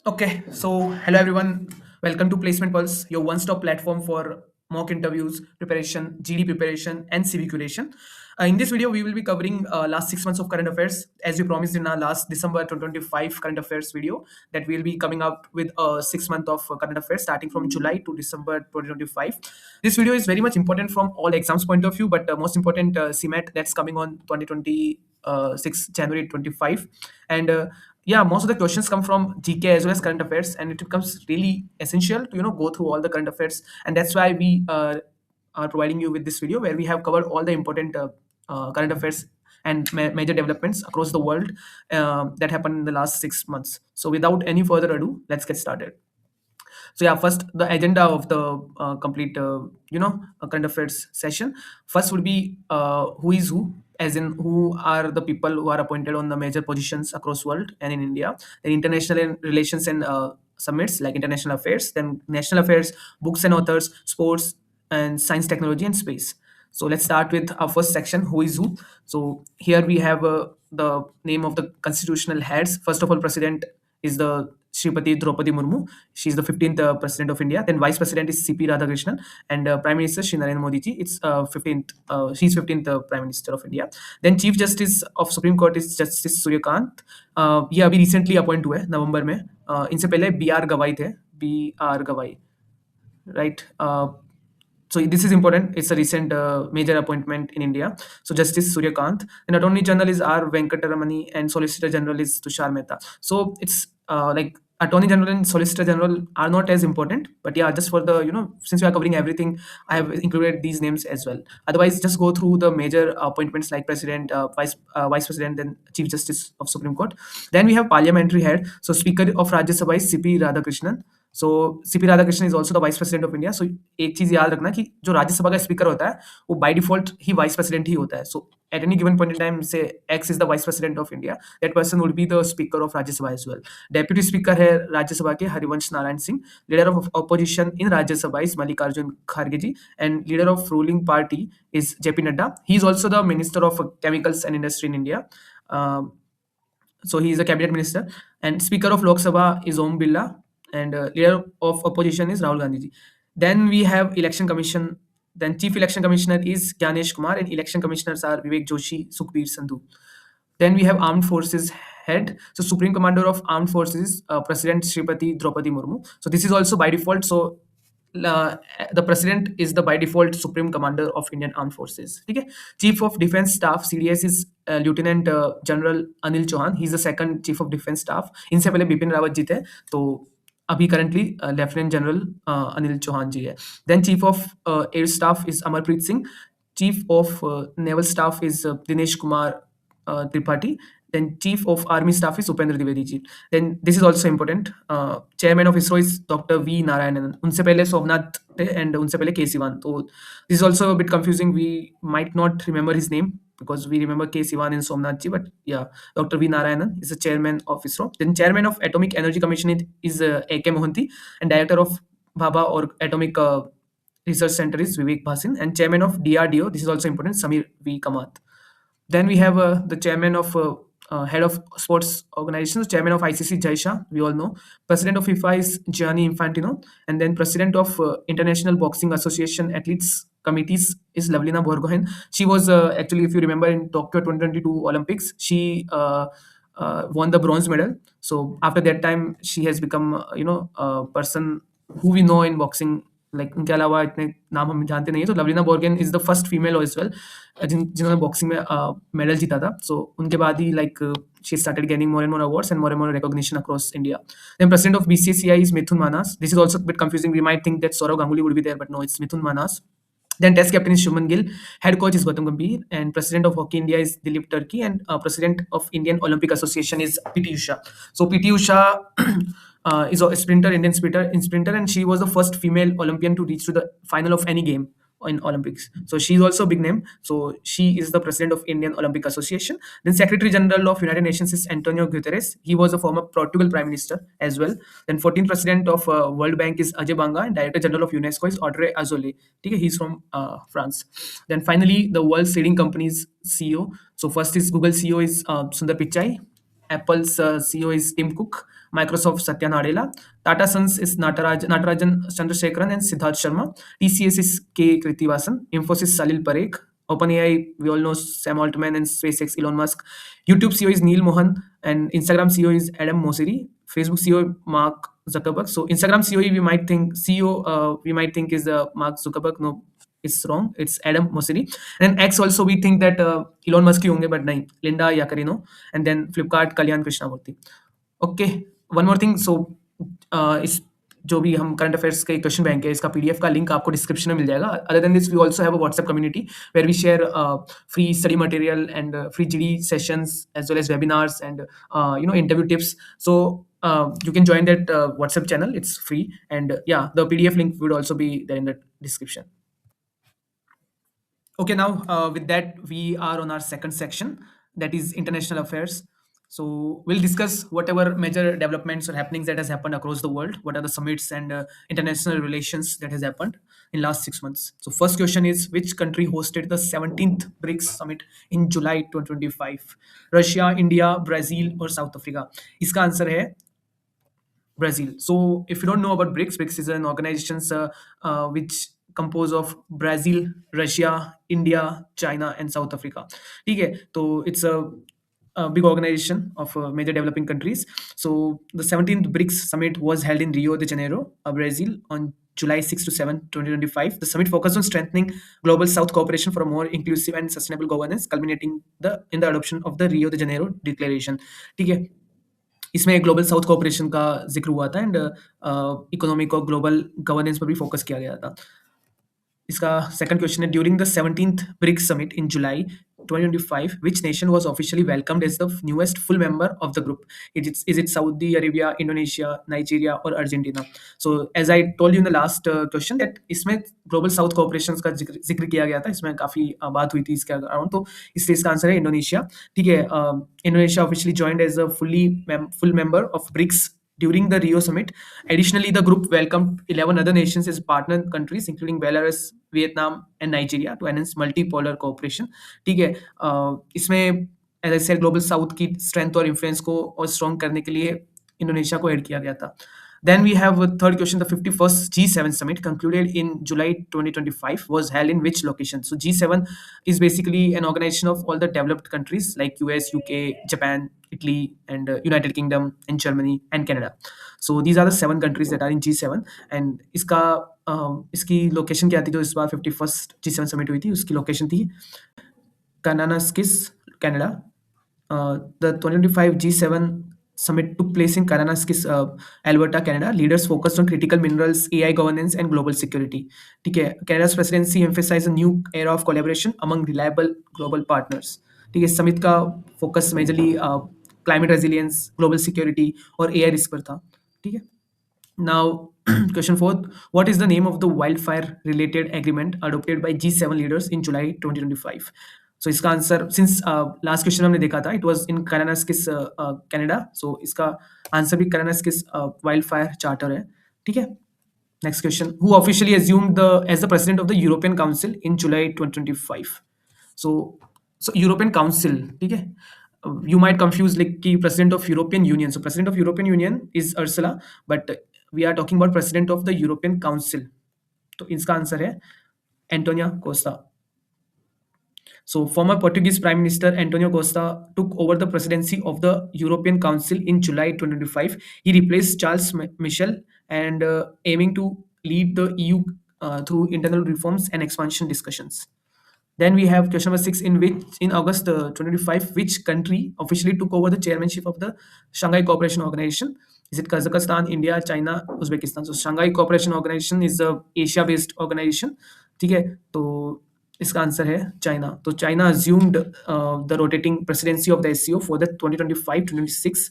Okay, so hello everyone. Welcome to Placement Pulse, your one-stop platform for mock interviews, preparation, GD preparation, and CV curation. In this video, we will be covering last 6 months of current affairs, as we promised in our last December 2025 current affairs video. That we'll be coming up with 6 month of current affairs starting from July to December 2025. This video is very much important from all exams point of view, but most important CMAT that's coming on 2026 January 25, and yeah, most of the questions come from GK as well as current affairs, and it becomes really essential to go through all the current affairs, and that's why we are providing you with this video where we have covered all the important current affairs and major developments across the world that happened in the last 6 months. So without any further ado, let's get started. So yeah, first the agenda of the complete current affairs session. First would be who is who, as in who are the people who are appointed on the major positions across world and in India. Then international relations and summits like international affairs. Then national affairs, books and authors, sports and science, technology and space. So let's start with our first section, who is who. So here we have the name of the constitutional heads. First of all, president is the Shripati Draupadi Murmu. She's the 15th president of India. Then vice president is CP Radhakrishnan, and prime minister Shri Narendra Modi ji. It's 15th. She's 15th prime minister of India. Then chief justice of Supreme Court is Justice Suryakant. ये अभी recently appoint हुए नवंबर में. इनसे पहले BR गवाई थे. BR गवाई, right? So this is important. It's a recent major appointment in India. So Justice Suryakant, and Attorney General is R. Venkataramani, and Solicitor General is Tushar Mehta. So it's like Attorney General and Solicitor General are not as important, but yeah, just for the since we are covering everything, I have included these names as well. Otherwise, just go through the major appointments like President, Vice President, then Chief Justice of Supreme Court. Then we have Parliamentary head. So Speaker of Rajya Sabha is CP Radhakrishnan. So CP Radhakrishnan is also the vice president of India. So एक चीज याद रखना कि जो राज्यसभा का speaker होता है वो बाय डिफॉल्ट ही वाइस प्रेसिडेंट ही होता है. So at any given point in time से X is the vice president of India, that person would be the speaker of Rajya Sabha as well. Deputy speaker है राज्यसभा के Harivansh Narayan Singh. Leader of opposition in Rajya Sabha is Mallikarjun खड़गे ji, and leader of ruling party is JP Nadda. He is also the minister of chemicals and industry in India. So he is a cabinet minister, and speaker of Lok Sabha is Om Birla, and leader of opposition is Rahul Gandhi ji. Then we have election commission. Then chief election commissioner is Gyanesh Kumar, and election commissioners are Vivek Joshi, Sukhbir Sandhu. Then we have armed forces head. So supreme commander of armed forces is President Shripati Draupadi Murmu. So this is also by default. So uh, the president is the by default supreme commander of Indian armed forces. Okay. Chief of defense staff CDS is lieutenant general Anil Chauhan. He's the second chief of defense staff. इनसे पहले बिपिन रावत जी थे, तो अभी currently lieutenant general Anil Chauhan ji है. Then chief of air staff is Amarpreet Singh. Chief of naval staff is Dinesh Kumar Tripathi. Then Chief of Army Staff is Upendra Dwivedi ji. Then this is also important. Chairman of ISRO is Dr. V. Narayanan. उनसे पहले सोमनाथ थे, and उनसे पहले K. Sivan. तो this is also a bit confusing. We might not remember his name because we remember K. Sivan and Somnath ji, but yeah, Dr. V. Narayanan is the chairman of ISRO. Then chairman of Atomic Energy Commission is A.K. Mohanty, and director of Bhabha or Atomic Research Center is Vivek Bhasin, and chairman of DRDO, this is also important, Samir V. Kamath. Then we have the chairman of head of sports organizations, chairman of ICC Jai Shah, we all know. President of FIFA is Gianni Infantino, and then president of International Boxing Association Athletes Committees is Lavlina Borgohain. She was actually, if you remember, in Tokyo 2022 Olympics, she won the bronze medal. So after that time, she has become a person who we know in boxing. Like उनके अलावा इतने नाम हम जानते नहीं है. तो Lovlina Borgohain is the first female as well जिन्होंने बॉक्सिंग में मेडल जीता था. सो उनके बाद ही like she started getting more and more awards and more recognition across India. Then president of BCCI is Mithun Manas. This is also a bit confusing. We might think that Saurav Ganguly would be there, but no, it's Mithun Manas. Then test captain is Shubman Gill. Head coach is Gautam Gambhir, and president of Hockey India is Dilip Turkey, and president of Indian Olympic Association is PT Usha. So PT Usha is a sprinter, Indian sprinter, and she was the first female Olympian to reach to the final of any game in Olympics. So she's also a big name. So she is the president of Indian Olympic Association. Then Secretary General of United Nations is Antonio Guterres. He was a former Portugal Prime Minister as well. Then 14th President of World Bank is Ajay Banga, and Director General of UNESCO is Audrey Azoulay. Okay, he's from France. Then finally, the world's leading companies CEO. So first is Google CEO is Sundar Pichai. Apple's CEO is Tim Cook. Microsoft Satya Nadella, Tata Sons is Natarajan Chandrasekharan and Siddharth Sharma, TCS is K. Kritivasan, Infosys Salil Parekh, OpenAI, we all know Sam Altman and SpaceX Elon Musk. YouTube CEO is Neil Mohan and Instagram CEO is Adam Mosseri. Facebook CEO Mark Zuckerberg. So Instagram CEO we might think is Mark Zuckerberg. No, it's wrong. It's Adam Mosseri. And X also we think that Elon Musk ही होंगे, but नहीं, Linda Yaccarino. And then Flipkart Kalyan Krishnamurthy. Okay, one more thing. So इस जो भी हम current affairs के question bank है, इसका PDF का लिंक आपको डिस्क्रिप्शन में मिल जाएगा। Other than this we also have a WhatsApp community where we share free study material and free GD sessions as well as webinars and interview tips. So you can join that WhatsApp channel. It's free, and yeah, the PDF link would also be there in the description. Okay, now with that, we are on our second section, that is international affairs. So we'll discuss whatever major developments or happenings that has happened across the world. What are the summits and international relations that has happened in last 6 months? So first question is, which country hosted the 17th BRICS summit in July 2025? Russia, India, Brazil or South Africa? इसका answer है Brazil. So if you don't know about BRICS, BRICS is an organization which compose of Brazil, Russia, India, China and South Africa. ठीक है, तो it's a big organization of major developing countries. So the 17th BRICS summit was held in Rio de Janeiro, Brazil on July 6 to 7, 2025. The summit focused on strengthening global South cooperation for a more inclusive and sustainable governance, culminating in the adoption of the Rio de Janeiro Declaration. ठीक है, इसमें global south cooperation का जिक्र हुआ था and economic और global governance पर भी फोकस किया गया था। इसका सेकंड क्वेश्चन है, during the 17th BRICS summit in July 2025, which nation was officially welcomed as the newest full member of the group? Is it Saudi Arabia, Indonesia, Nigeria or Argentina? So as I told you in the last question that इसमें global south cooperation का जिक्र किया गया था, इसमें काफी बात हुई थी इसके अराउंड, तो इसलिए इसका आंसर है इंडोनेशिया। ठीक है, Indonesia officially joined as a full member of BRICS during the Rio summit. Additionally, the group welcomed 11 other nations as partner countries, including Belarus, Vietnam, and Nigeria, to enhance multipolar cooperation. ठीक है, इसमें as I said global south की strength और influence को और strong करने के लिए इंडोनेशिया को ऐड किया गया था। Then we have a third question. The 51st G7 summit concluded in July 2025 was held in which location? So G7 is basically an organization of all the developed countries like US, UK, Japan, Italy, and United Kingdom, and Germany, and Canada. So these are the 7 countries that are in G7. And इसकी location क्या थी जो इस बार 51st G7 summit हुई थी, उसकी location थी Kananaskis, Canada. The 2025 G7 summit took place in Kananaskis, Alberta, Canada. Leaders focused on critical minerals, AI governance, and global security. ठीक है, Canada's presidency emphasized a new era of collaboration among reliable global partners. ठीक है, summit का focus majorly climate resilience, global security और AI risk पर था। ठीक है, now question 4, what is the name of the wildfire related agreement adopted by G7 leaders in July 2025? So इसका answer, since last question हमने देखा था, it was in Kananaskis, Canada, so इसका आंसर भी Kananaskis वाइल्ड चार्टर है। ठीक है, next question, who officially assumed as the president of the European Council in July 2025? So European Council, ठीक है, you might confuse like कि president of European Union. So president of European Union is Ursula, but we are talking about president of the European Council. तो इसका answer है Antonio Costa. So former Portuguese Prime Minister Antonio Costa took over the presidency of the European Council in July 2025. He replaced Charles Michel and aiming to lead the EU through internal reforms and expansion discussions. Then we have question number 6, in August 2025, which country officially took over the chairmanship of the Shanghai Cooperation Organization? Is it Kazakhstan, India, China, Uzbekistan? So Shanghai Cooperation Organization is a Asia-based organization. ठीक है, तो इसका answer है China. तो China assumed the rotating presidency of the SCO for the 2025-2026.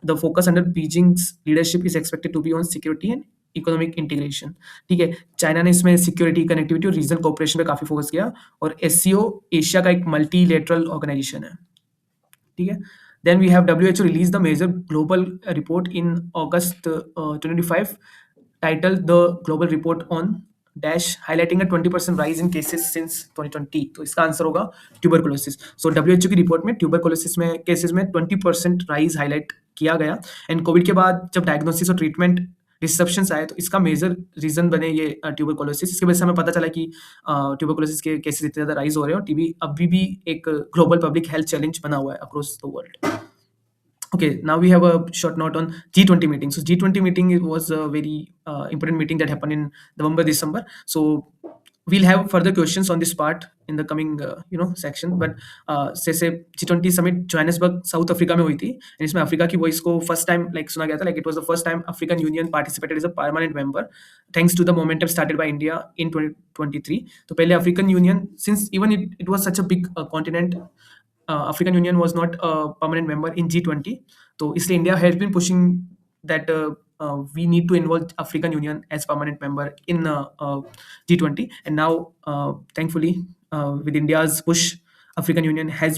The focus under Beijing's leadership is expected to be on security and economic integration. ठीक है, China ने इसमें सिक्योरिटी, कनेक्टिविटी और रीजनल कोऑपरेशन पे काफी focus किया, और एससीओ एशिया का एक मल्टीलेटरल ऑर्गेनाइजेशन है। ठीक है, then we have WHO release the major global report in August 2025 titled the global report on dash highlighting a 20% rise in cases since 2020। तो इसका आंसर होगा ट्यूबरकुलोसिस। सो WHO की report में ट्यूबरकुलोसिस में cases में 20% राइज हाईलाइट किया गया। And Covid के बाद जब डायग्नोसिस और ट्रीटमेंट डिसरप्शंस आए तो इसका मेजर रीजन बने ये ट्यूबरकुलोसिस। इसकी वजह से हमें पता चला कि ट्यूबरकुलोसिस के केसेस इतने ज़्यादा राइज हो रहे हैं और टीबी अभी भी एक ग्लोबल पब्लिक हेल्थ चैलेंज बना हुआ है across the world. Okay, now we have a short note on G20 meeting. So G20 meeting was a very important meeting that happened in November, December. So we'll have further questions on this part in the coming section. But जैसे G20 summit Johannesburg south Africa में हुई थी, and इसमें Africa की voice को first time सुना गया था, like it was the first time African Union participated as a permanent member thanks to the momentum started by India in 2023. तो पहले African union, since even it was such a big continent, African Union was not a permanent member in G20. So इसलिए India has been pushing that we need to involve African Union as permanent member in G20. And now, thankfully, with India's push, African Union has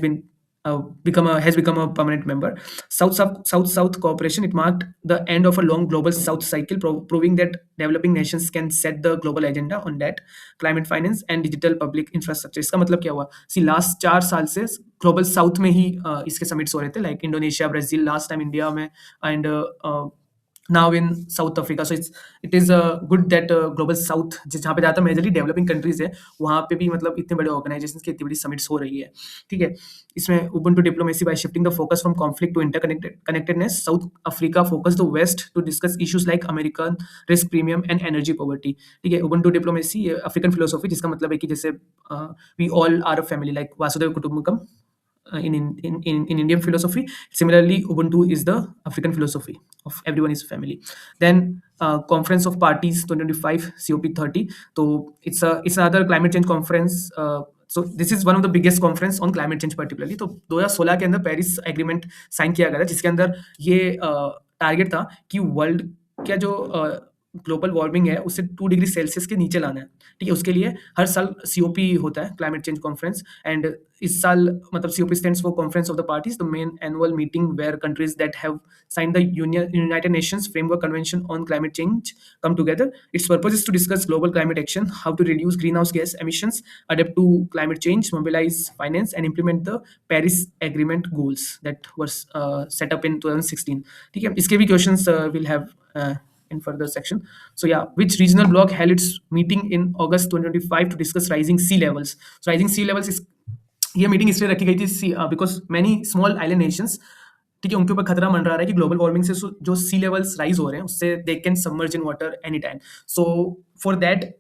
become a permanent member. South cooperation, it marked the end of a long global South cycle, proving that developing nations can set the global agenda on that climate finance and digital public infrastructure. इसका मतलब क्या हुआ? सी last 4 साल से global south में ही इसके summits हो रहे थे, like Indonesia, Brazil, last time India में, and now in South Africa. So it is good that global South, जहाँ पे ज़्यादातर मेजरली डेवलपिंग कंट्रीज है, वहाँ पे भी मतलब इतने बड़े ऑर्गेनाइजेशंस की इतनी बड़ी समिट्स हो रही है। ठीक है, इसमें Ubuntu diplomacy by shifting the focus from conflict to interconnectedness, South Africa focus the west to discuss issues like American risk premium and energy poverty. ठीक है, उबुंटू डिप्लोमेसी अफ्रीकन फिलोसॉफी, जिसका मतलब है कि जैसे we all are a family, like Vasudev Kutumbakam in Indian philosophy. Similarly, Ubuntu is the African philosophy of everyone is family. Then Conference of Parties 2025 COP30. So it's another climate change conference. So this is one of the biggest conference on climate change particularly. तो 2016 के अंदर Paris agreement sign किया गया था, जिसके अंदर ये target था कि वर्ल्ड का जो ग्लोबल वार्मिंग है उसे 2 डिग्री सेल्सियस के नीचे लाना है। ठीक है, उसके लिए हर साल सीओपी होता है, क्लाइमेट चेंज कॉन्फ्रेंस, एंड इस साल मतलब COP stands for conference of the parties, the main annual meeting where countries that have signed the United Nations Framework Convention on Climate Change come together. Its purpose is to discuss global climate action, how to reduce greenhouse gas emissions, adapt to climate change, mobilize finance, and implement the Paris Agreement goals that were set up in 2016. ठीक है, इसके भी questions we'll have in further section. So yeah, which regional bloc held its meeting in August 2025 to discuss rising sea levels? So rising sea levels is ये meeting इसलिए रखी गई थी because many small island Nations, ठीक है, उनके ऊपर खतरा मंडरा रहा है कि ग्लोबल वार्मिंग से जो सी लेवल्स राइज हो रहे हैं उससे they can submerge in water any time. So for that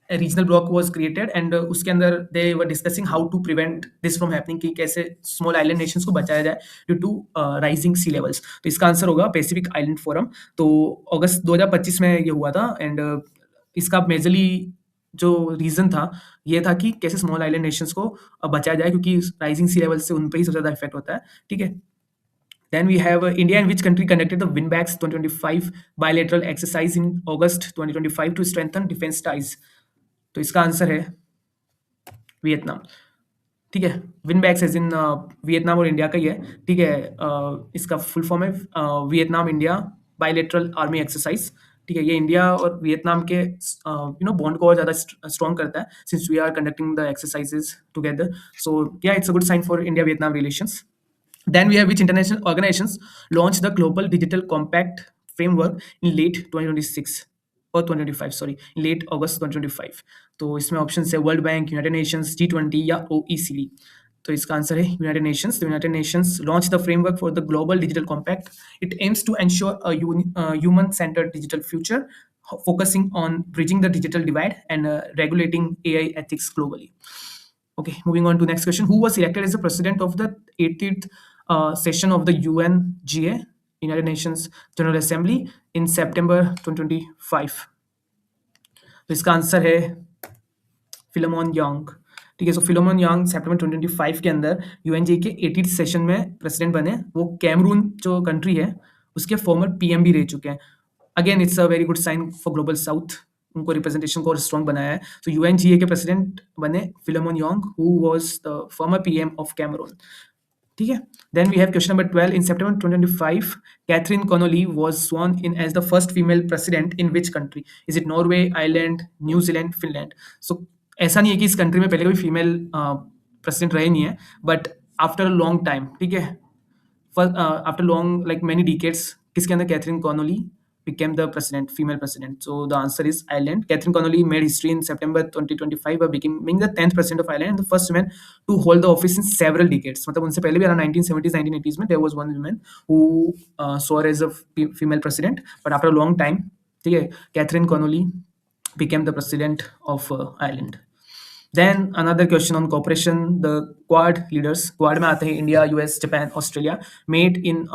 a regional block was created and उसके अंदर they were discussing how to prevent this from happening, कि कैसे small island nations को बचाया जाए due to rising sea levels. तो इसका answer होगा पैसिफिक आइलैंड फोरम. तो अगस्त 2025 में ये हुआ था एंड इसका मेजरली जो रीजन था ये था कि कैसे स्मॉल आइलैंड नेशंस को बचाया जाए, क्योंकि राइजिंग सी लेवल से उन पर ही सबसे ज्यादा इफेक्ट होता है. ठीक है, then we have India and which country conducted the WinBAX 2025 bilateral exercise in August 2025 to strengthen defense ties. तो इसका आंसर है वियतनाम. ठीक है, विनबैक्स एज इन वियतनाम और इंडिया का ही है. ठीक है, इसका फुल फॉर्म है Vietnam India bilateral army exercise. ठीक है, ये इंडिया और वियतनाम के बॉन्ड को और ज़्यादा स्ट्रॉन्ग करता है since we are conducting the exercises together. So yeah it's a good sign for India Vietnam relations. Then we have which international organizations launched the Global Digital Compact Framework in late 2026 or 2025, sorry, in late August 2025. तो इसमें option है world bank, United Nations, G20 या OECD. तो इसका answer है United Nations. United Nations launch the framework for the global digital compact. It aims to ensure a human centred digital future, focusing on bridging the digital divide and regulating AI ethics globally. Okay, moving on to next question. Who was elected as the president of the 80th session of the UNGA, United Nations General Assembly, in September 2025? तो इसका answer है फिलोमोन यांग. ठीक है, सो फिलोमोन यांग सितंबर 2025 के अंदर UNGA के 80th session में president बने. वो कैमरून जो कंट्री है उसके फॉर्मर पीएम भी रह चुके हैं. Again it's a very good sign for global south, उनको रिप्रेजेंटेशन को और स्ट्रॉन्ग बनाया है. तो यूएनजीए के प्रेसिडेंट बने Philemon Yang, who was the former PM of Cameroon. ठीक है, then we have question number 12. In September 2025 Catherine Connolly was sworn in as the first female president in which country? Is it Norway, Ireland, New Zealand, Finland? So ऐसा नहीं है कि इस country में पहले कभी फीमेल प्रेसिडेंट रहे नहीं है, but after a long time, ठीक है, after long, like many decades, किसके अंदर Catherine Connolly became the president, female president. So the answer is Ireland. Catherine Connolly made history in September 2025 by becoming the 10th president of Ireland and the first woman to hold the office in several decades. मतलब उनसे पहले भी around 1970s, 1980s में there was one woman who saw her as a female president, but after a long time, ठीक है, Catherine Connolly became the president of Ireland. Then another question on cooperation. The Quad leaders, Quad में आते हैं India, US, Japan, Australia, met in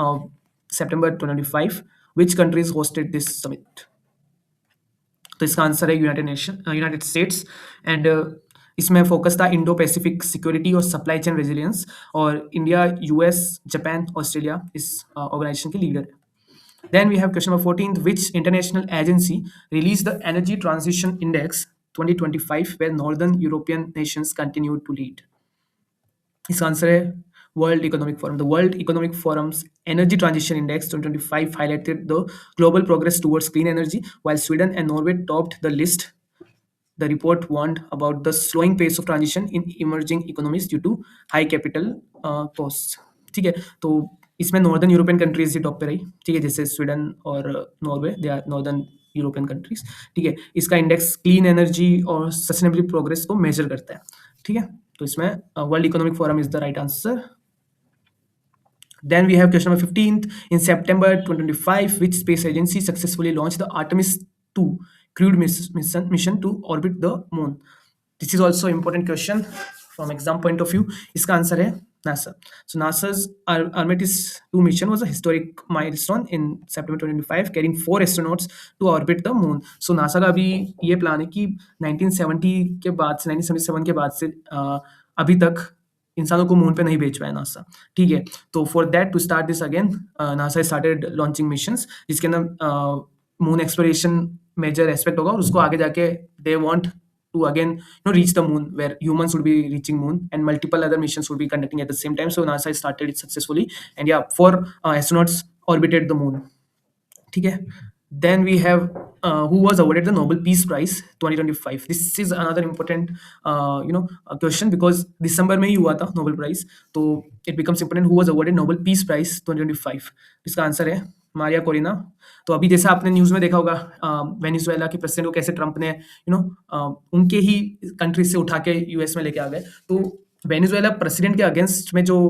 September 2025. Which countries hosted this summit? तो इसका answer है United states and इसमें focus था Indo Pacific security और supply chain resilience और इंडिया यूएस जापान ऑस्ट्रेलिया इस ऑर्गेनाइजेशन के लीडर है. Then we have question number 14th. Which international agency released the Energy Transition Index 2025 where Northern European nations continued to lead? इसका answer है World Economic Forum. The World Economic Forum's Energy Transition Index 2025 highlighted the global progress towards clean energy, while Sweden and Norway topped the list. The report warned about the slowing pace of transition in emerging economies due to high capital costs. ठीक है, तो इसमें northern European countries ही top पे रही. ठीक है, जैसे स्वीडन और Norway, they are northern European countries. ठीक है, इसका इंडेक्स क्लीन एनर्जी और सस्टेनेबल प्रोग्रेस को मेजर करता है. ठीक है, तो इसमें World Economic Forum is the right answer. Then we have question number 15th. In September 2025, which space agency successfully launched the Artemis 2 crewed mission to orbit the moon? This is also important question from exam point of view. इसका answer है NASA. So NASA's Artemis 2 mission was a historic milestone in September 2025, carrying 4 astronauts to orbit the moon. So NASA का अभी ये plan है कि 1970 के बाद से 1977 के बाद से अभी तक इंसानों को मून पे नहीं भेज पाया नासा. ठीक है, तो for that to start this again NASA started launching missions जिसके अंदर मून एक्सप्लोरेशन मेजर एस्पेक्ट होगा और उसको आगे जाके they want to again reach the moon where humans would be reaching moon and multiple other missions would be conducting at the same time. So NASA started it successfully and या 4 astronauts orbited the moon. ठीक है, then we have who was awarded the Nobel Peace Prize 2025. This is another important question because December में ही हुआ था Nobel Prize, तो it becomes important who was awarded Nobel Peace Prize 2025. इसका answer है Maria Corina. तो अभी जैसा आपने न्यूज़ में देखा होगा वेनेजुएला के प्रेसिडेंट को कैसे ट्रंप ने उनके ही कंट्री से उठा के यूएस में लेके आ गए. तो वेनेजुएला प्रेसिडेंट के अगेंस्ट में जो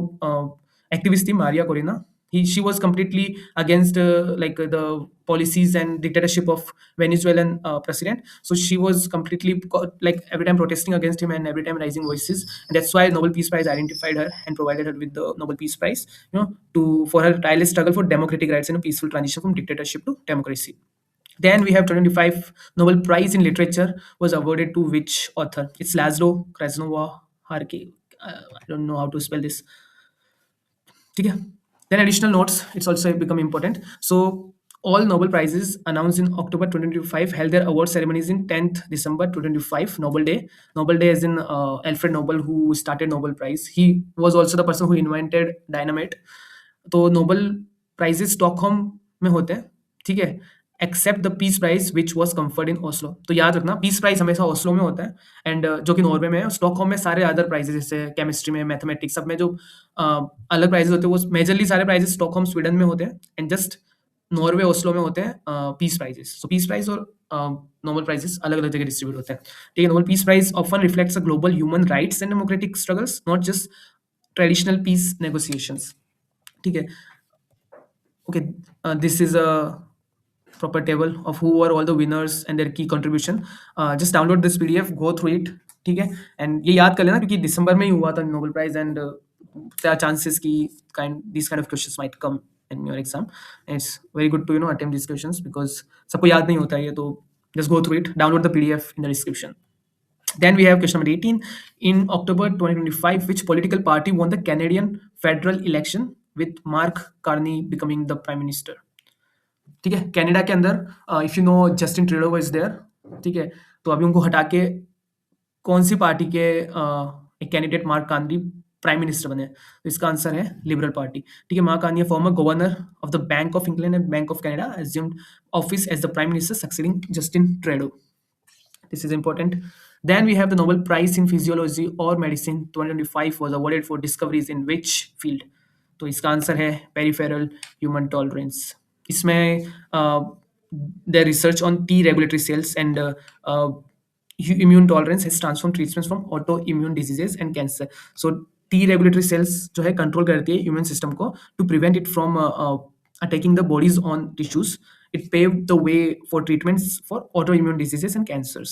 एक्टिविस्ट थी Maria Corina, she was completely against the policies and dictatorship of Venezuelan president. So she was completely every time protesting against him and every time raising voices, and that's why Nobel Peace Prize identified her and provided her with the Nobel Peace Prize, for her tireless struggle for democratic rights and a peaceful transition from dictatorship to democracy. Then we have 2025 Nobel Prize in Literature was awarded to which author? It's Laszlo Krasnova-Harki. I don't know how to spell this. ठीक है. Then additional notes, it's also become important. So all Nobel Prizes announced in October 2025 held their award ceremonies in 10th December 2025, Nobel Day. Nobel Day as in Alfred Nobel, who started Nobel Prize. He was also the person who invented dynamite. तो Nobel Prizes Stockholm में होते हैं. ठीक है, except the peace prize which was conferred in Oslo. तो याद रखना peace prize हमेशा ओस्लो में होता है एंड जो कि नॉर्वे में है. स्टॉकहोम में सारे अदर प्राइजेस जैसे केमिस्ट्री में, मैथमेटिक्स, सब में जो अलग प्राइजेस होते हैं वो मेजरली सारे प्राइजेस स्टॉकहोम स्वीडन में होते हैं एंड जस्ट नॉर्वे ओस्लो में होते हैं peace prizes. So peace prize और नोबेल प्राइजेस अलग अलग जगह डिस्ट्रीब्यूट होते हैं. ठीक है, Nobel peace prize often reflects a global human rights and democratic struggles, not just traditional peace negotiations. ठीक है, okay, this is a proper table of who were all the winners and their key contribution. Just download this PDF, go through it. ठीक है, and ये याद कर लेना क्योंकि दिसंबर में ही हुआ था Nobel prize and there are chances कि these kind of questions might come in your exam. And it's very good to attempt these questions because सबको याद नहीं होता है ये, तो just go through it. Download the PDF in the description. Then we have question number 18. In October 2025, which political party won the Canadian federal election with Mark Carney becoming the prime minister? ठीक है, Canada के अंदर if you know Justin Trudeau is there. ठीक है, तो अभी उनको हटा के कौन सी पार्टी के एक candidate mark Carney prime minister बने? तो इसका आंसर है लिबरल पार्टी. ठीक है, mark Carney former governor of the bank of England and bank of Canada assumed office as the prime minister succeeding Justin Trudeau. This is important. Then we have the Nobel Prize in Physiology or Medicine 2025 was awarded for discoveries in which field? तो इसका answer है peripheral human tolerance. इसमें their research on T regulatory cells and immune tolerance has transformed treatments from autoimmune diseases and cancer. So T regulatory cells जो है control करती है immune system को to prevent it from attacking the body's own tissues. It paved the way for treatments for autoimmune diseases and cancers.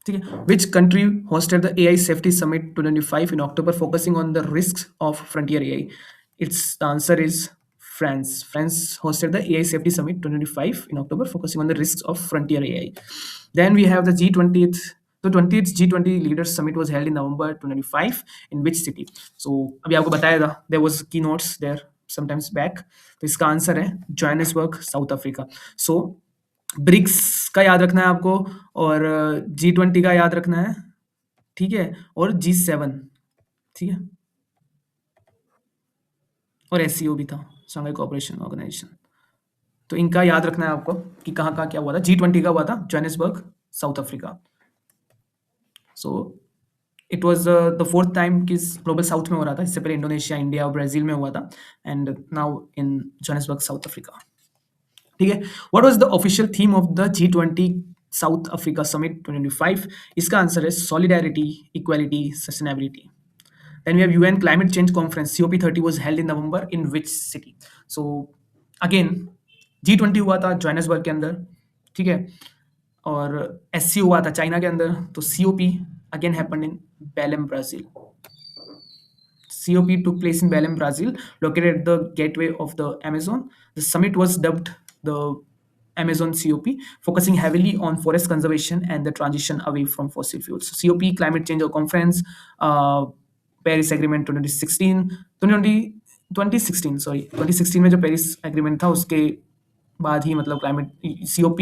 ठीक है, which country hosted the AI Safety Summit 2025 in October, focusing on the risks of frontier AI? Its the answer is France. France hosted the AI Safety Summit 2025 in October, focusing on the risks of frontier AI. Then we have the G20th. The 20th G20 Leaders Summit was held in November 2025 in which city? So अभी आपको बताया था, there was keynotes there sometimes back. तो इसका answer है Johannesburg, South Africa. So BRICS का याद रखना है आपको, और G20 का याद रखना है, ठीक है, और G7, ठीक है, और SCO भी था, शंघाई कोऑपरेशन ऑर्गेनाइजेशन. तो इनका याद रखना है आपको कि कहाँ कहाँ क्या हुआ था. G20 का हुआ था Johannesburg, South Africa. So it was the fourth time कि ग्लोबल साउथ में हो रहा था. इससे पहले इंडोनेशिया, इंडिया और ब्राजील में हुआ था, and now in Johannesburg, South Africa. ठीक है. What was the official theme of the G20 south Africa summit 2025? इसका आंसर है solidarity, equality, sustainability. Then we have UN Climate Change Conference COP30 was held in November in which city? So again G20 हुआ था Johannesburg के अंदर, ठीक है, और SCO हुआ था चाइना के अंदर. तो COP again happened in Belém, Brazil. COP took place in Belém, Brazil, located at the gateway of the Amazon. The summit was dubbed the Amazon COP, focusing heavily on forest conservation and the transition away from fossil fuels. COP Climate Change Conference, Paris agreement 2016 में जो Paris agreement था उसके बाद ही मतलब climate COP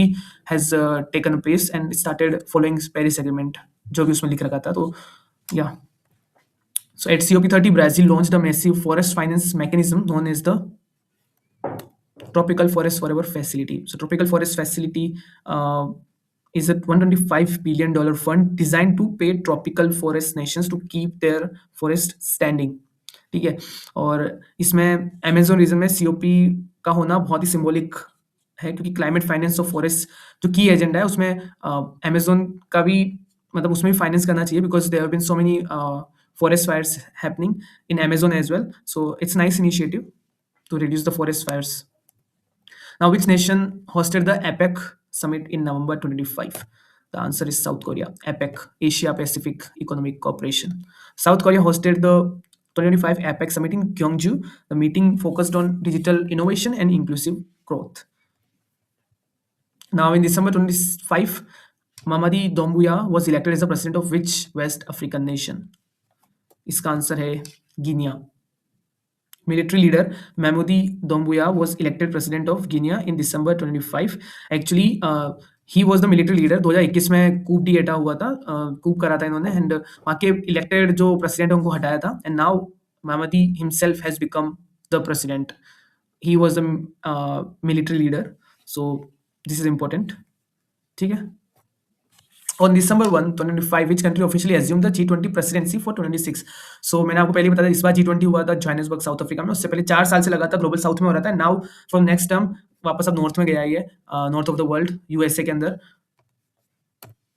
has taken place and started following Paris agreement जो भी उसमें लिख रखा था. तो या so at COP30 Brazil launched a massive forest finance mechanism known as the Tropical Forest Forever Facility. So Tropical Forest Facility is a $125 billion fund designed to pay tropical forest nations to keep their forest standing. ठीक है, और इसमें Amazon reason में COP का होना बहुत ही symbolic है, क्योंकि क्लाइमेट फाइनेंस ऑफ फॉरेस्ट जो की एजेंडा है उसमें अमेजोन का भी मतलब उसमें भी फाइनेंस करना चाहिए, because there have been so many forest fires happening in Amazon as well. So it's a nice initiative to reduce the forest fires. Now, which nation hosted the APEC summit in November 2025? The answer is South Korea. APEC, Asia Pacific Economic Cooperation. South Korea hosted the 2025 APEC summit in Gyeongju. The meeting focused on digital innovation and inclusive growth. Now, in December 25, Mamadi Doumbouya was elected as the president of which West African nation? इसका answer है Guinea. Military leader Mamadi Doumbouya was elected president of Guinea in December 25. Actually, he was the military leader. 2021 में कूप डिएटा हुआ था, कूप करा था इन्होंने, and वहाँ के इलेक्टेड जो प्रेसिडेंट उनको हटाया था, and now Mamadi himself has become the president. He was a military leader, so this is important. ठीक है. On December 1, 2025, which country officially assumed the G20 presidency for 2026? So मैंने आपको पहले बताया इस बार G20 हुआ था जोहानिसबर्ग, साउथ अफ्रीका में. उससे पहले 4 साल से लगातार ग्लोबल साउथ में हो रहा था. नाउ फ्रॉम नेक्स्ट टर्म वापस अब नॉर्थ में गया है, north of the world, USA के अंदर.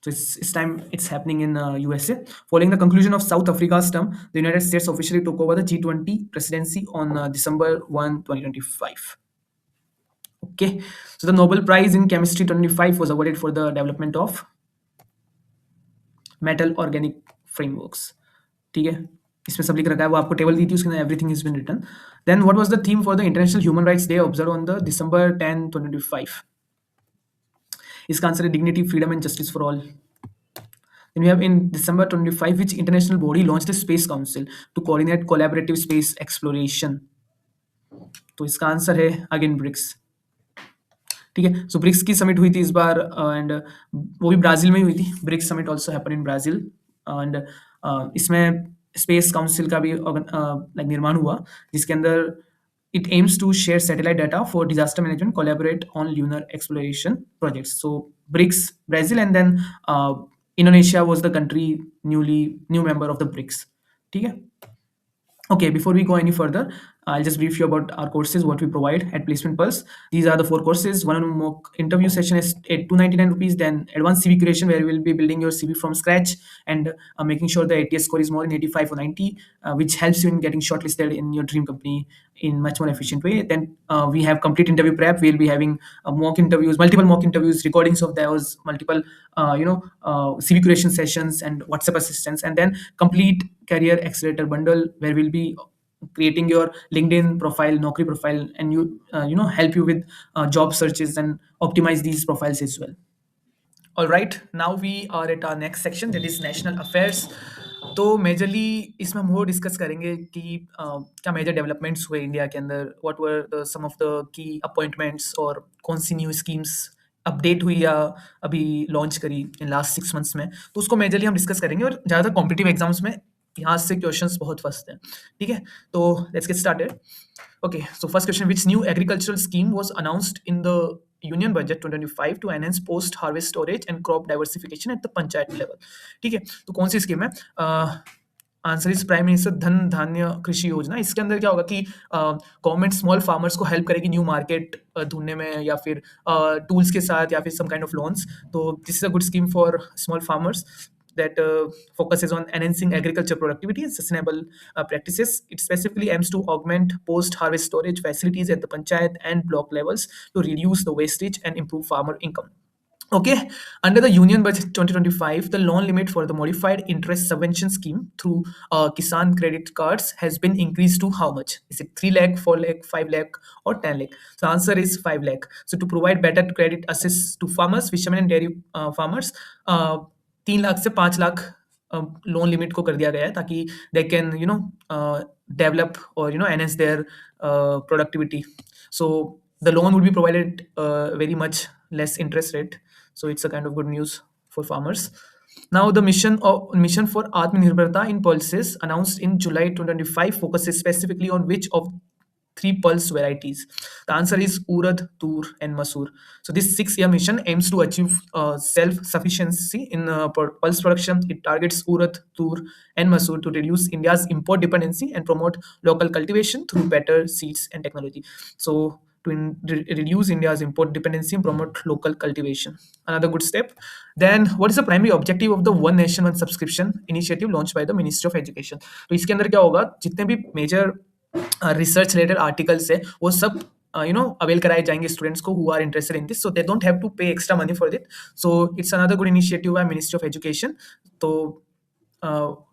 So this time it's happening in USA. Following the conclusion of South Africa's term, the United States officially took over the G20 presidency on December 1, 2025. Okay, so the Nobel Prize in Chemistry 2025 was awarded for the development of metal organic frameworks. ठीक है, इसमें सब लिख रखा है, वो आपको table दी थी, उसके अंदर everything is been written. Then what was the theme for the international human rights day observe on the December 10, 2025? इसका आंसर है dignity, freedom and justice for all. Then we have in December 25, which international body launched a space council to coordinate collaborative space exploration? तो इसका answer है again BRICS. ठीक है, सो BRICS की summit हुई थी इस बार, एंड वो भी ब्राजील में ही हुई थी. BRICS summit also happen in Brazil, and इसमें स्पेस काउंसिल का भी लाइक निर्माण हुआ, जिसके अंदर it aims to share satellite data for disaster management, collaborate on lunar exploration projects. So BRICS Brazil, and then Indonesia was the country new member of the BRICS. ठीक है, Okay, before we go any further, I'll just brief you about our courses, what we provide at Placement Pulse. These are the four courses. One mock interview session is at 299 rupees, then advanced CV curation, where we'll be building your CV from scratch and making sure the ATS score is more than 85 or 90, which helps you in getting shortlisted in your dream company in much more efficient way. Then we have complete interview prep. We'll be having mock interviews, multiple mock interviews, recordings of those, multiple CV curation sessions and WhatsApp assistance, and then complete career accelerator bundle where we'll be creating your LinkedIn profile, Naukri profile, and help you with job searches and optimize these profiles as well. All right, now we are at our next section, that is national affairs. तो majorly इसमें हम वो discuss करेंगे कि क्या major developments हुए India के अंदर, what were the some of the key appointments और कौन सी न्यू स्कीम्स अपडेट हुई या अभी लॉन्च करी इन लास्ट 6 मंथ्स में, तो उसको मेजरली हम डिस्कस करेंगे। और ज़्यादातर कॉम्पिटिटिव एग्जाम्स में यहाँ से क्वेश्चंस बहुत फंसते हैं, ठीक है। तो let's get started. Okay, so first question, which new agricultural scheme was announced in the Union Budget 2025 to enhance post-harvest storage and crop diversification at the panchayat level? ठीक है, तो कौन सी स्कीम है? आंसर इज प्राइम मिनिस्टर धन धान्य कृषि योजना। इसके अंदर क्या होगा कि गवर्नमेंट स्मॉल फार्मर्स को हेल्प करेगी न्यू मार्केट ढूंढने में, या फिर टूल्स के साथ, या फिर सम काइंड ऑफ लोन्स। तो this is a good scheme for small farmers that focuses on enhancing agriculture productivity and sustainable practices. It specifically aims to augment post-harvest storage facilities at the panchayat and block levels to reduce the wastage and improve farmer income. Okay, under the Union Budget 2025, the loan limit for the modified interest subvention scheme through Kisan credit cards has been increased to how much? Is it 3 lakh, 4 lakh, 5 lakh, or 10 lakh? So, answer is 5 lakh. So, to provide better credit access to farmers, fishermen, and dairy farmers, 3 lakh से 5 lakh loan limit को कर दिया गया है, ताकि they can develop और enhance their productivity. So the loan would be provided very much less interest rate. So it's a kind of good news for farmers. Now the mission for Atmanirbharta in pulses announced in July 2025 focuses specifically on which of three pulse varieties? The answer is Urad, Tur, and Masoor. So this 6-year mission aims to achieve self-sufficiency in pulse production. It targets Urad, Tur, and Masoor to reduce India's import dependency and promote local cultivation through better seeds and technology. So to reduce India's import dependency and promote local cultivation. Another good step. Then, what is the primary objective of the One Nation One Subscription initiative launched by the Ministry of Education? तो इसके अंदर क्या होगा, जितने भी major research related articles है वो सब अवेल कराए जाएंगे स्टूडेंट्स को who are interested in this, so they don't have to pay extra money for it. So it's another good initiative by ministry of education. तो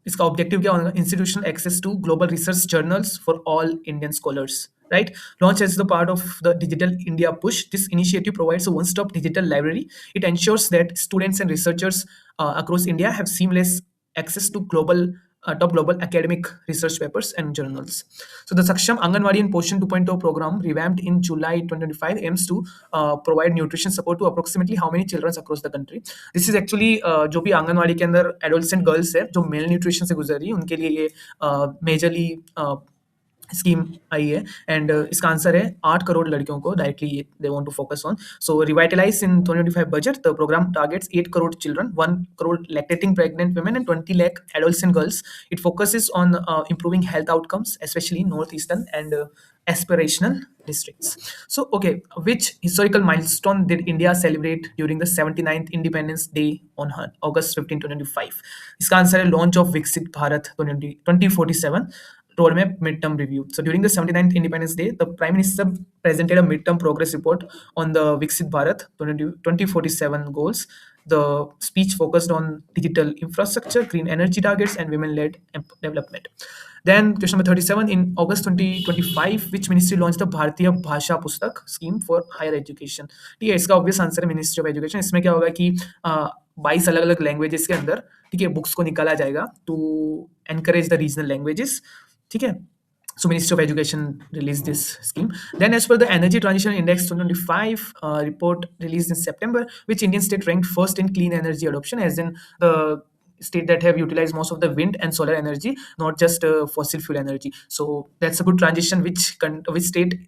इसका ऑब्जेक्टिव क्या होगा? Institutional access to global research journals for all Indian scholars, right? Launched as the part of the Digital India push, this initiative provides a one-stop digital library. It ensures that students and researchers across India have seamless access to top global academic research papers and journals. So the Saksham Anganwadi and Poshan 2.0 program, revamped in July 2025, aims to provide nutrition support to approximately how many children across the country? This is actually जो भी आंगनवाड़ी के अंदर adolescent girls है जो mail nutrition से गुजर रही है, उनके लिए ये मेजरली स्कीम आई है। एंड इसका आंसर है 8 करोड़ लड़कियों को directly they want to focus on. So revitalise in 2025 budget, the programme targets 8 crore children, 1 crore lactating pregnant women, and 20 lakh adolescent girls. It focuses on improving health outcomes, especially in northeastern and aspirational districts. So, okay, which historical milestone did India celebrate during the 79th Independence Day on August 15, 2025? इसका answer है launch of विकसित Bharat 2047 roadmap midterm review. So during the 79th Independence Day, the Prime Minister presented a midterm progress report on the Viksit Bharat 2047 goals. The speech focused on digital infrastructure, green energy targets, and women-led development. Then question number 37, in August 2025, which ministry launched the Bharatiya Bhasha Pustak scheme for higher education? ठीक है, इसका obvious answer है ministry of education. इसमें क्या होगा कि 22 अलग अलग लैंग्वेजेस के अंदर, ठीक है, बुक्स को निकाला जाएगा to encourage the regional languages, ठीक है। So Ministry of Education released this scheme. Then as per the Energy Transition Index 2025 report released in September, which Indian state ranked first in clean energy adoption, as in the state that have utilized most of the wind and solar energy, not just fossil fuel energy. So that's a good transition. Which state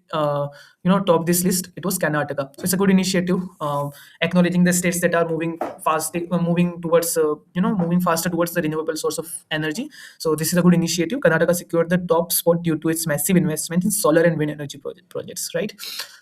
top this list? It was Karnataka. So it's a good initiative, acknowledging the states that are moving faster towards the renewable source of energy. So this is a good initiative. Karnataka secured the top spot due to its massive investment in solar and wind energy projects, right?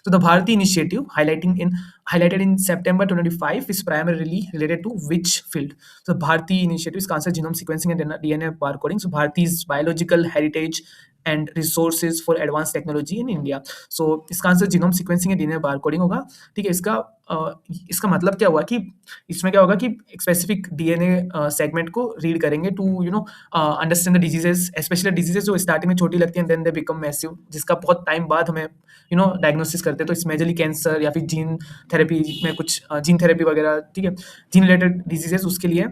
So the Bharati initiative, highlighted in September 2025, is primarily related to which field? So Bharati initiative is cancer genome sequencing and DNA barcoding. So Bharati's biological heritage and resources for advanced technology in India. So इसका answer genome sequencing and DNA barcoding होगा। ठीक है, इसका मतलब क्या हुआ कि इसमें क्या होगा कि एक स्पेसिफिक डीएनए सेगमेंट को रीड करेंगे to understand the diseases, specially diseases जो स्टार्टिंग में छोटी लगती हैं, देन दे बिकम मैसिव, जिसका बहुत टाइम बाद हमें डायग्नोसिस करते हैं। तो इस मेजरली कैंसर या फिर जीन थेरेपी में कुछ जीन थेरेपी वगैरह, ठीक है, जीन रिलेटेड डिजीजेस, उसके लिए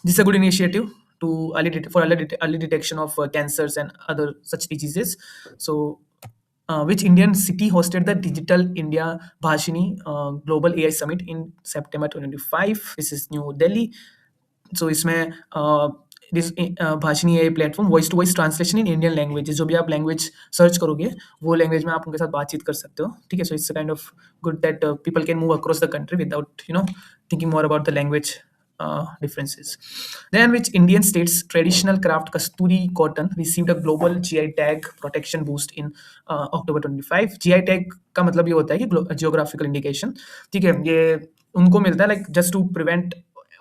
this is a good initiative to early detection of cancers and other such diseases. So which Indian city hosted the Digital India Bhashini Global AI Summit in September 2025? This is New Delhi. So इसमें Bhashini AI platform voice to voice translation in Indian language, जो भी आप language search करोगे वो language में आप उनके साथ बातचीत कर सकते हो। ठीक है, so it's kind of good that people can move across the country without thinking more about the language differences. Then which Indian state's traditional craft kasturi cotton received a global GI tag protection boost in October 25? GI tag का मतलब ये होता है कि geographical indication। ठीक है, ये उनको मिलता है like just to prevent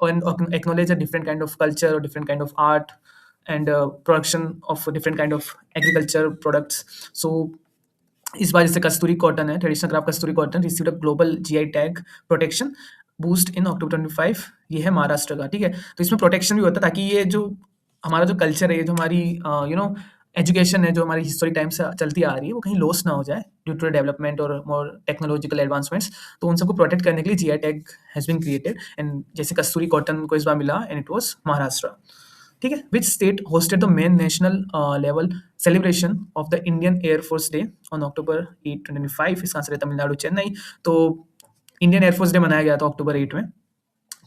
and acknowledge a different kind of culture or different kind of art and production of different kind of agriculture products. So इस बार जैसे कस्तूरी कॉटन है, traditional craft Kasturi cotton received a global GI tag protection boost in October 25। ये है महाराष्ट्र का। ठीक है, तो इसमें प्रोटेक्शन भी होता है ताकि ये जो हमारा जो कल्चर है, ये जो हमारी एजुकेशन है, जो हमारी हिस्टोरिक टाइम से चलती आ रही है, वो कहीं लॉस ना हो जाए ड्यू टू डेवलपमेंट और मोर टेक्नोलॉजिकल एडवांसमेंट्स। तो उन सबको प्रोटेक्ट करने के लिए GI tag has been created, and जैसे कस्तूरी कॉटन को इस बार मिला, एंड इट वाज महाराष्ट्र। ठीक है, which state hosted the main national level celebration of the Indian air force day on October 8 2025? इसका आंसर है तमिलनाडु, चेन्नई। तो इंडियन एयरफोर्स डे मनाया गया था अक्टूबर 8 में।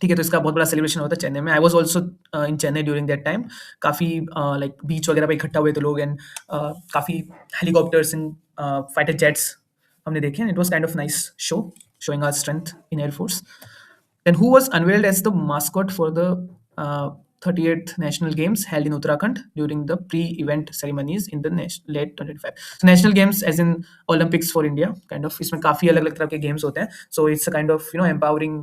ठीक है, तो इसका बहुत बड़ा सेलिब्रेशन होता है चेन्नई में। I was also in Chennai during that time. काफ़ी लाइक बीच वगैरह पे इकट्ठा हुए थे लोग, एंड काफ़ी हेलीकॉप्टर्स एंड फाइटर जेट्स हमने देखे, and it was kind of nice show showing our strength in Air Force. Then who was unveiled as the mascot for the 38th National Games held in Uttarakhand during the pre-event ceremonies in the late 2025? So National Games as in Olympics for India, kind of इसमें काफ़ी अलग अलग तरह के games होते हैं। So it's a kind of empowering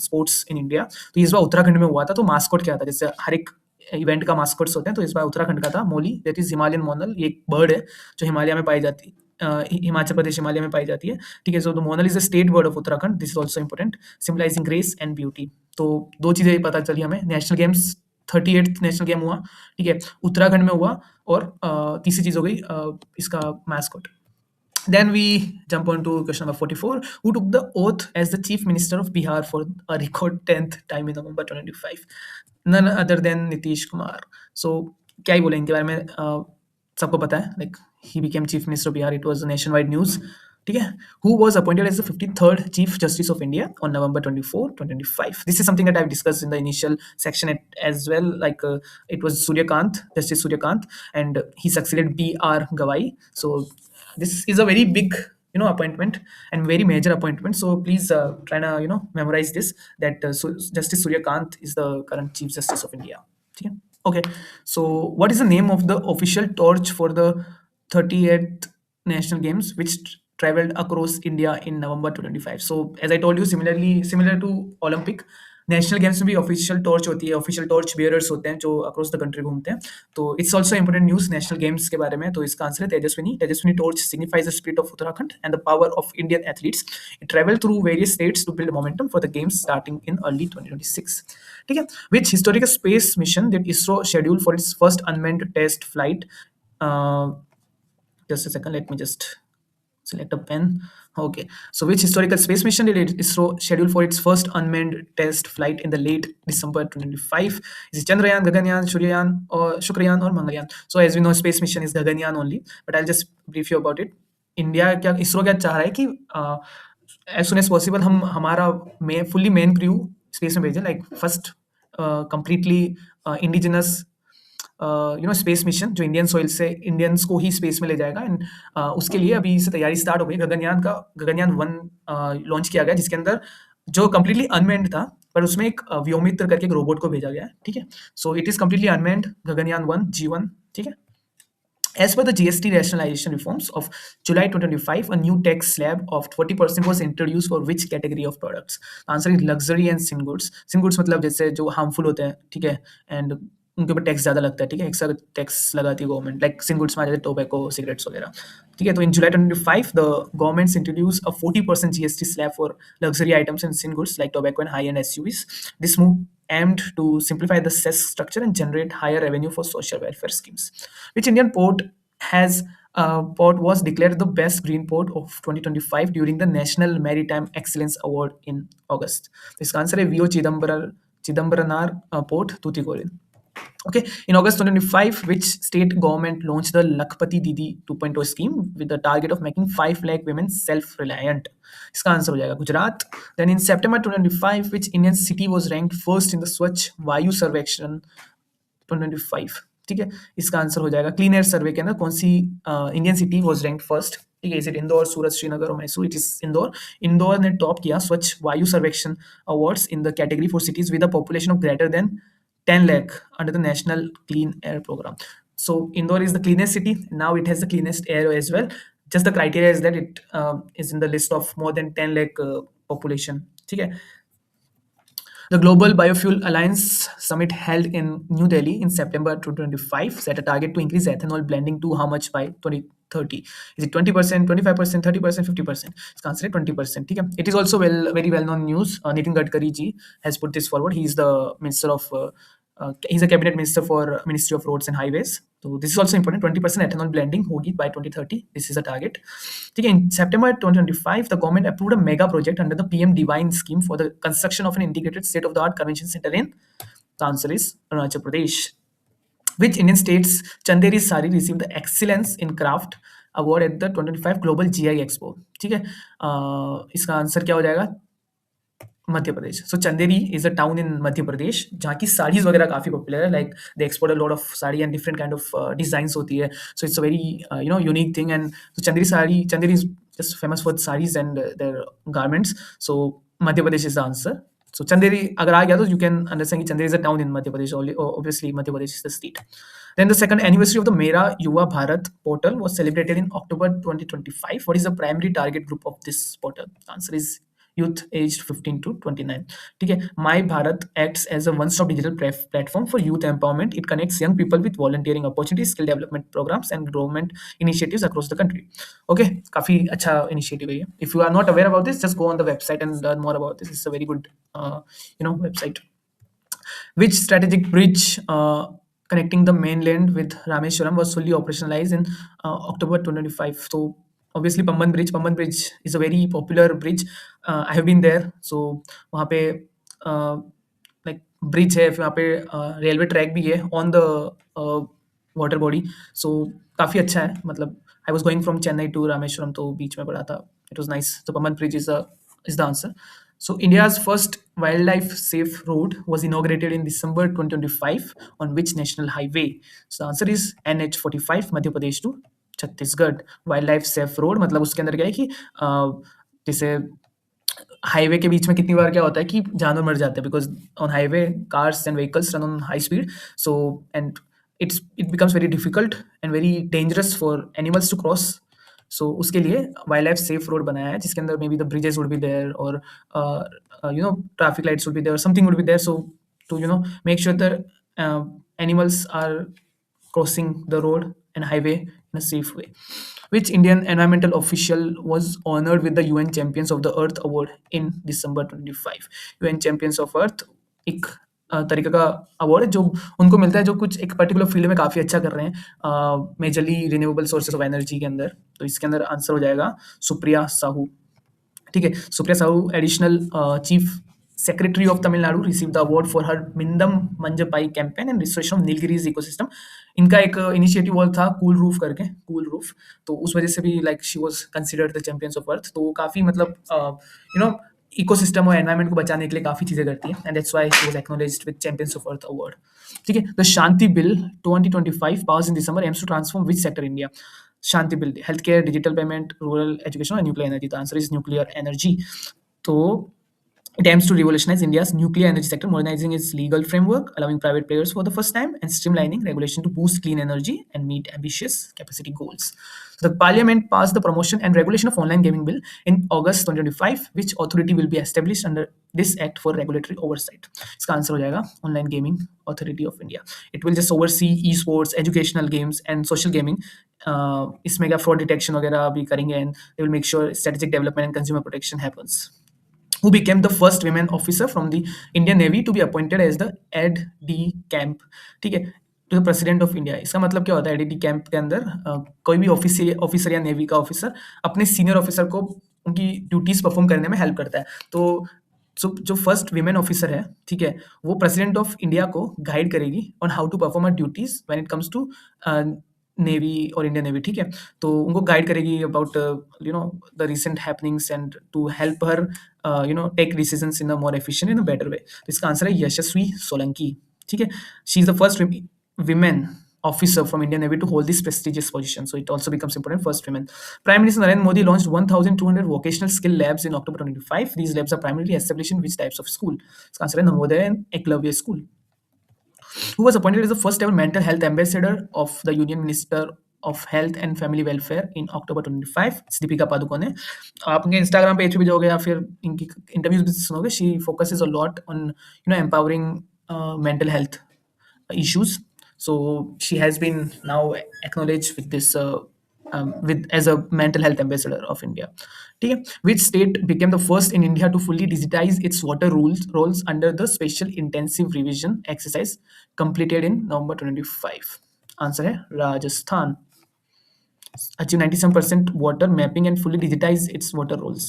sports in India. तो इस बार उत्तराखंड में हुआ था। तो मास्कॉट क्या था? जैसे हर एक इवेंट का मास्कॉट्स होते हैं, तो इस बार उत्तराखंड का था मोली, दैट इज हिमालयन मोनल। ये एक बर्ड है जो हिमालय में पाई जाती है, हिमाचल प्रदेश हिमालय में पाई जाती है। ठीक है, so the Monal is a state bird of Uttarakhand. This is also important, symbolising grace and beauty. तो दो चीजें पता चली हमें। National games 38th national game हुआ, ठीक है, उत्तराखंड में हुआ, और तीसरी चीज हो गई इसका mascot. Then we jump on to question number 44. Who took the oath as the Chief Minister of Bihar for a record 10th time in November 2025? None other than Nitish Kumar. So क्या ही बोले इनके बारे में, सबको पता है, like he became Chief Minister of Bihar. It was a nationwide news. ठीक है, who was appointed as the 53rd Chief Justice of India on November 24, 2025? This is something that I've discussed in the initial section as well. Like it was Suryakant, Justice Suryakant, and he succeeded B.R. Gawai. So this is a very big appointment and very major appointment. So please try to memorize this, that Justice Suryakant is the current Chief Justice of India. Okay, so what is the name of the official torch for the 38th National Games which traveled across India in November 2025? So as I told you, similar to Olympic, national games में भी official torch होती है, official torch bearers होते हैं जो across the country घूमते हैं। तो it's also important news national games के बारे में। तो इसका आंसर है Tejaswini. Tejaswini torch signifies the spirit of Uttarakhand and the power of Indian athletes. It travel through various states to build momentum for the games starting in early 2026। ठीक है, which historical space mission did ISRO schedule for its first unmanned test flight? Just a second, let me just select a pen. Okay, so which historical space mission did ISRO schedule for its first unmanned test flight in the late December 2025? Is it Chandrayaan, Gaganyaan, Shukrayaan or Mangalyaan? So as we know, space mission is Gaganyaan only, but I'll just brief you about it. India क्या, इसरो क्या चाह रहा है कि as soon as possible हम हमारा fully main crew space में भेजें, like first completely indigenous space mission जो इंडियन सॉइल से इंडियंस को ही स्पेस में ले जाएगा। एंड उसके लिए अभी से तैयारी स्टार्ट हो गई। गगनयान 1 लॉन्च किया गया, जिसके अंदर जो कंप्लीटली अनमेन्ड था, पर उसमें एक व्योमित्र करके एक रोबोट को भेजा गया है। ठीक है, so it is completely unmanned, Gaganyaan 1 G1। ठीक है, as per the GST rationalization reforms of July 2025, a new tax slab of 40% was introduced for which category of products? The answer is luxury and sin goods. Sin goods मतलब जैसे जो harmful होते हैं, ठीक है, and उनके ऊपर tax ज़्यादा लगता है। ठीक है, एक्स्ट्रा टैक्स लगाती है गवर्नमेंट, लाइक सिन गुड्स में आ जाते हैं टोबैको, सिगरेट्स वगैरह। ठीक है, तो इन July 2025 the governments introduce a 40% GST slab for luxury items and sin goods like tobacco and high-end SUVs. This move aimed to simplify the cess structure and generate higher revenue for social welfare schemes. Which Indian port was declared the best green port of 2025 during the National Maritime Excellence Award in August? तो इसका answer है VO Chidambaranar port, Tuticorin. Okay, in August 2025, which state government launched the Lakhpati Didi 2.0 scheme with the target of making 5 lakh women self-reliant? इसका answer हो जाएगा Gujarat. Then in September 2025, which Indian city was ranked first in the Swachh Vayu सर्वेक्षण 2025? ठीक है, इसका answer हो जाएगा clean air सर्वे के अंदर कौन सी Indian city was rank first? ठीक है, इज इट इंदौर, सूरत, श्रीनगर और मैसूर? It is Indore. इंदौर ने टॉप किया Swachh Vayu Sarvekshan awards in the category for cities with a population of greater than 10 lakh under the National Clean Air Program. So Indore is the cleanest city. Now it has the cleanest air as well. Just the criteria is that it is in the list of more than 10 lakh population. ठीक है, the Global Biofuel Alliance Summit held in New Delhi in September 2025 set a target to increase ethanol blending to how much by 2030? Is it 20%, 25%, 30%, 50%? इसका answer है 20%. ठीक है, it is also very well known news. Nitin Gadkari ji has put this forward. He is the minister of he's a cabinet minister for Ministry of Roads and Highways. So this is also important. 20% ethanol blending होगी by 2030. This is a target. ठीक है, in September 2025, the government approved a mega project under the PM Divine scheme for the construction of an integrated state-of-the-art convention center in, the answer is Arunachal Pradesh. Which Indian state's Chanderi Sari received the Excellence in Craft award at the 2025 Global GI Expo? ठीक है, इसका answer क्या हो जाएगा? Madhya Pradesh. So Chanderi is a town in Madhya Pradesh जहाँ की साड़ीज वगैरह काफ़ी पॉपुलर है। Like they export a lot of sari and different kind of designs होती है। So it's a very unique thing. And Chanderi is just famous for saris and their garments. So Madhya Pradesh is the answer. So Chanderi अगर आ गया तो you can understand कि Chanderi is a town in Madhya Pradesh. Obviously Madhya Pradesh is the state. Then the second anniversary of the Mera Yuva Bharat portal was celebrated in October 2025. What is the primary target group of this portal? The answer is youth aged 15 to 29. ठीक है, My Bharat acts as a one-stop digital platform for youth empowerment. It connects young people with volunteering opportunities, skill development programs, and government initiatives across the country. Okay, काफी अच्छा initiative है ये. If you are not aware about this, just go on the website and learn more about this. It's a very good, website. Which strategic bridge connecting the mainland with Rameswaram was fully operationalized in October 2025? So obviously Pamban Bridge. Pamban Bridge is a very popular bridge. I have been there. So वहाँ पे like bridge है, फिर वहाँ पे railway track भी है on the water body. So काफ़ी अच्छा है. मतलब I was going from Chennai to Rameswaram, तो बीच में पड़ा था. It was nice. तो Pamban bridge is the answer. So India's first wildlife safe road was inaugurated in December 2025 on which national highway? So the answer is NH45 Madhya Pradesh to Chhattisgarh. Wildlife safe road मतलब उसके अंदर क्या है कि जैसे highway के बीच में कितनी बार क्या होता है कि जानवर मर जाते हैं because on highway cars and vehicles run on high speed. So and it becomes very difficult and very dangerous for animals to cross. So उसके लिए वाइल्ड लाइफ सेफ रोड बनाया है जिसके अंदर maybe the bridges would be there और traffic lights would be there, something would be there. So to make sure that animals are crossing the road and highway in a safe way. Which Indian environmental official was honored with the UN Champions of the Earth Award in December 25? UN Champions of Earth एक तरीके का award है जो उनको मिलता है जो कुछ एक पर्टिकुलर फील्ड में काफ़ी अच्छा कर रहे हैं, majorly renewable sources of energy के अंदर. तो इसके अंदर आंसर हो जाएगा सुप्रिया साहू. ठीक है, Supriya Sahu additional chief secretary of Tamil Nadu receive the award for her Meendum Manjappai campaign and restoration of Nilgiris ecosystem. इनका एक इनिशिएटिव और था कूल रूफ करके, कूल रूफ. तो उस वजह से भी like she was considered the champions of earth. तो काफ़ी मतलब इकोसिस्टम और एनवायरनमेंट को बचाने के लिए काफ़ी चीज़ें करती है, and that's why she was acknowledged with champions of earth award. ठीक है, the Shanti bill 2025 pass in December aims to transform which sector India? Shanti bill, health care, digital payment, rural education और nuclear energy. The answer is nuclear energy. तो it aims to revolutionize India's nuclear energy sector, modernizing its legal framework, allowing private players for the first time, and streamlining regulation to boost clean energy and meet ambitious capacity goals. So the Parliament passed the Promotion and Regulation of Online Gaming Bill in August 2025, which authority will be established under this act for regulatory oversight. इसका answer हो जाएगा Online Gaming Authority of India. It will just oversee e-sports, educational games, and social gaming. इसमें क्या fraud detection वगैरह भी करेंगे, and they will make sure strategic development and consumer protection happens. Who became the first women officer from the Indian Navy to be appointed as the aide de camp? ठीक है, to the president of India. इसका मतलब क्या होता है? Add de camp के अंदर कोई भी ऑफिसर या नेवी का ऑफिसर अपने सीनियर ऑफिसर को उनकी ड्यूटीज परफॉर्म करने में हेल्प करता है। तो जो फर्स्ट वीमेन ऑफिसर है, ठीक है, वो प्रेसिडेंट ऑफ इंडिया को गाइड करेगी on how to perform a duties when it comes to navy और इंडियन नेवी। ठीक है, तो उनको गाइड करेगी about the recent happenings and to help her take decisions in a more efficient in a better way. तो इसका answer है यशस्वी सोलंकी। ठीक है, she is the first women officer from Indian Navy to hold this prestigious position. So it also becomes important. First women. Prime Minister Narendra Modi launched 1,200 vocational skill labs in October 2025. These labs are primarily established in which types of school? इसका answer है Navodaya and Eklavya School. Who was appointed as the first ever mental health ambassador of the Union Minister of Health and Family Welfare in October 25? It's Deepika Padukone है। आप इनके Instagram page पे भी जाओगे या फिर इनकी इंटरव्यूज भी सुनोगे, she focuses a lot on empowering mental health issues. So she has been now acknowledged with this with as a mental health ambassador of India. ठीक है, which state became the first in India to fully digitize its water roles under the special intensive revision exercise completed in November 25? Answer है Rajasthan. Achieve 97% water mapping and fully digitize its water roles.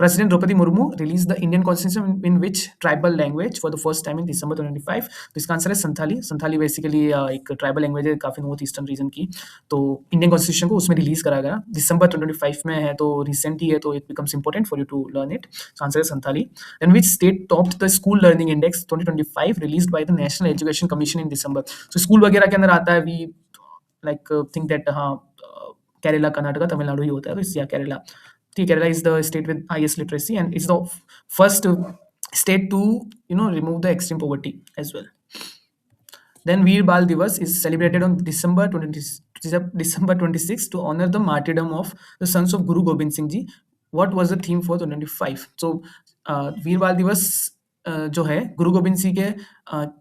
President Draupadi Murmu released the Indian Constitution in which tribal language for the first time in December 2025? तो इसका answer है Santhali. Santhali basically एक tribal language है काफ़ी north eastern region की. तो Indian constitution को उसमें रिलीज करा गया दिसंबर 2025 में है, तो रिसेंट ही है, तो it becomes important for you to learn it. Answer है Santhali. And which state topped the school learning index 2025 released by the national education commission in December? तो स्कूल वगैरह के अंदर आता है, वी लाइक थिंक दैट हाँ केरला, कर्नाटका, तमिलनाडु ही होता है, तो इससे केरला. ठीक, Kerala is the state with highest literacy and is the first state to remove the extreme poverty as well. Then Veer Bal Divas is celebrated on December 26 to honor the martyrdom of the sons of Guru Gobind Singh Ji. What was the theme for 2025? So वीर बाल दिवस जो है, गुरु गोबिंद सिंह के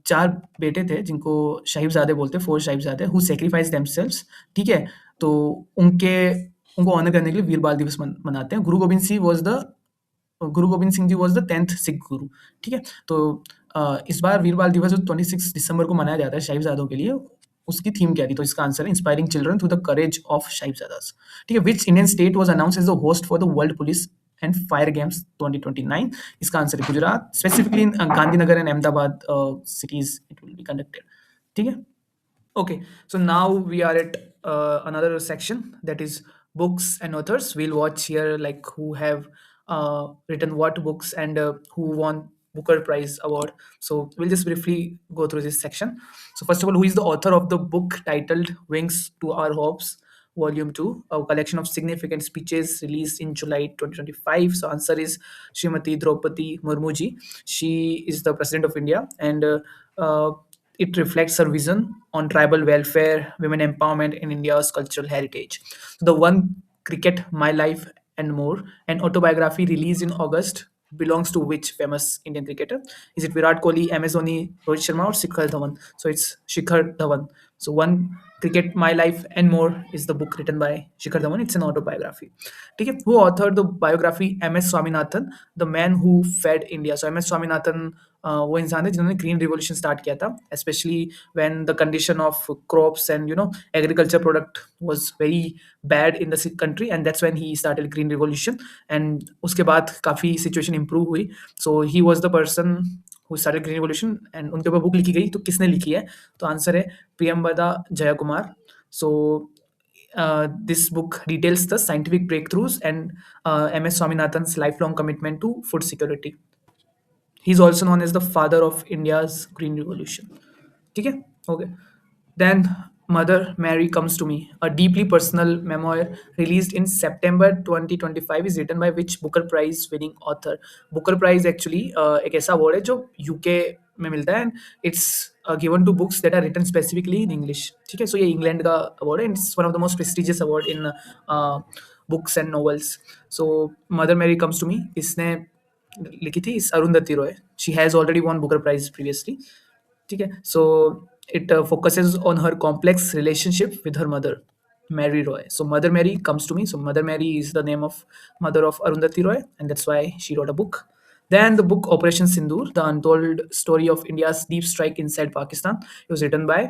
4 बेटे थे जिनको साहिबजादे बोलते हैं, 4 साहिबजादे हु सैक्रिफाइस देमसेल्व्स. ठीक है, तो उनको ऑनर करने के लिए वीर बाल दिवस मनाते हैं. Guru Gobind Singh ji was the 10th Sikh गुरु. ठीक है, तो इस बार वीर बाल दिवस जो 26 दिसंबर को मनाया जाता है साहिबजादों के लिए, उसकी थीम क्या थी? तो इसका आंसर है inspiring children through the courage of Sahibzadas. ठीक है, which Indian state was announced as the host for the world police and fire games 2029? इसका आंसर है Gujarat. Specifically in Gandhinagar and Ahmedabad cities it will be conducted. ठीक है. Okay, so now we are at another section, that is books and authors. We'll watch here like who have written what books and who won Booker Prize award. So we'll just briefly go through this section. So first of all, who is the author of the book titled Wings to Our Hopes, Volume 2, a collection of significant speeches released in July 2025? So answer is Srimati Draupadi Murmu ji. She is the President of India, and it reflects her vision on tribal welfare, women empowerment, and India's cultural heritage. The one Cricket, My Life, and More, an autobiography released in August, belongs to which famous Indian cricketer? Is it Virat Kohli, MS Dhoni, Rohit Sharma, or Shikhar Dhawan? So it's Shikhar Dhawan. So One Cricket, My Life, and More is the book written by Shikhar Dhawan. It's an autobiography. ठीक है, who authored the biography MS Swaminathan, the man who fed India? So MS Swaminathan वो इंसान है जिन्होंने green revolution start किया था, specially when the condition of crops and agriculture product was very bad in the country, and that's when he started green revolution. And उसके बाद काफ़ी situation improve हुई. So he was the person who started green revolution, and उनके ऊपर book लिखी गई. तो किसने लिखी है? तो आंसर है प्रियंवदा जयकुमार. सो This book details the scientific breakthroughs and MS Swaminathan's lifelong commitment to food security. He's also known as the father of India's Green Revolution. ठीक है? Okay. Then Mother Mary Comes to Me, a deeply personal memoir released in September 2025, is written by which Booker Prize winning author? Booker Prize actually एक ऐसा award है जो UK में मिलता है, and it's given to books that are written specifically in English. ठीक है, so ये इंग्लैंड का अवार्ड है, and it's one of the most prestigious award in books and novels. So Mother Mary comes to me इसने लिखी थी, is Arundhati Roy. She has already won Booker prize previously. ठीक है, सो it focuses on her complex relationship with her mother, Mary Roy. So Mother Mary Comes to Me. So Mother Mary is the name of mother of Arundhati Roy, and that's why she wrote a book. Then the book Operation Sindoor, the untold story of India's deep strike inside Pakistan. It was written by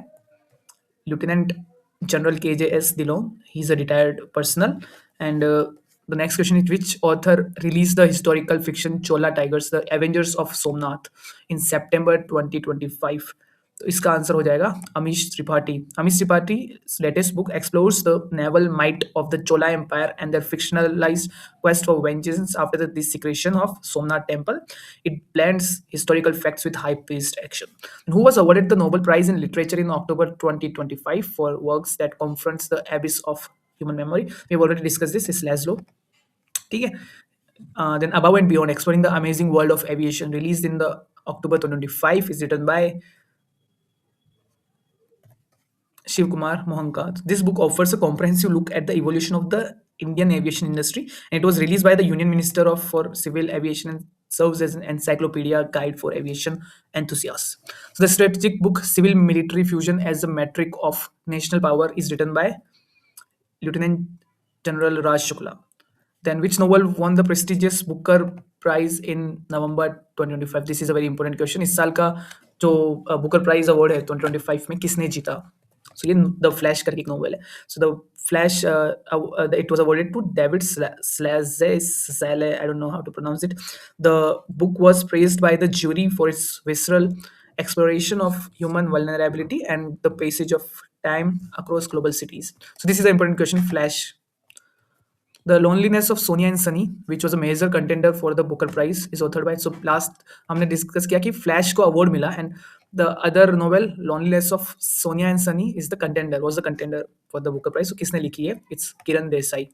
Lieutenant General KJS Dillon. He's a retired personnel. And the next question is, which author released the historical fiction Chola Tigers, the Avengers of Somnath, in September 2025? तो इसका answer हो जाएगा Amish Tripathi. Amish Tripathi latest book explores the naval might of the Chola empire and their fictionalized quest for vengeance after the desecration of Somnath temple. It blends historical facts with high-paced action. And who was awarded the Nobel Prize in Literature in October 2025 for works that confronts the abyss of human memory? We've already discussed this. It's Laszlo. ठीक है. Then Above and Beyond, Exploring the Amazing World of Aviation, released in the October 2025, is written by Shiv Kumar Mohankar. This book offers a comprehensive look at the evolution of the Indian aviation industry, and it was released by the Union Minister for Civil Aviation and serves as an encyclopedia guide for aviation enthusiasts. So the strategic book Civil Military Fusion as a Metric of National Power is written by Lieutenant General Raj Shukla. Then which novel won the prestigious Booker Prize in November 2025? This is a very important question. इस साल का जो Booker prize award है 2025 में किसने जीता? सो ये the flash करके एक नोवेल है. So the flash it was awarded to David Slazay. I don't know how to pronounce it. The book was praised by the jury for its visceral exploration of human vulnerability and the passage of time across global cities. So this is an important question. Flash. The Loneliness of Sonia and Sunny, which was a major contender for the Booker Prize, is authored by. So last हमने discuss किया कि flash को award मिला, and the other novel Loneliness of Sonia and Sunny is the contender, was the contender for the Booker Prize. So किसने लिखी है? It's Kiran Desai.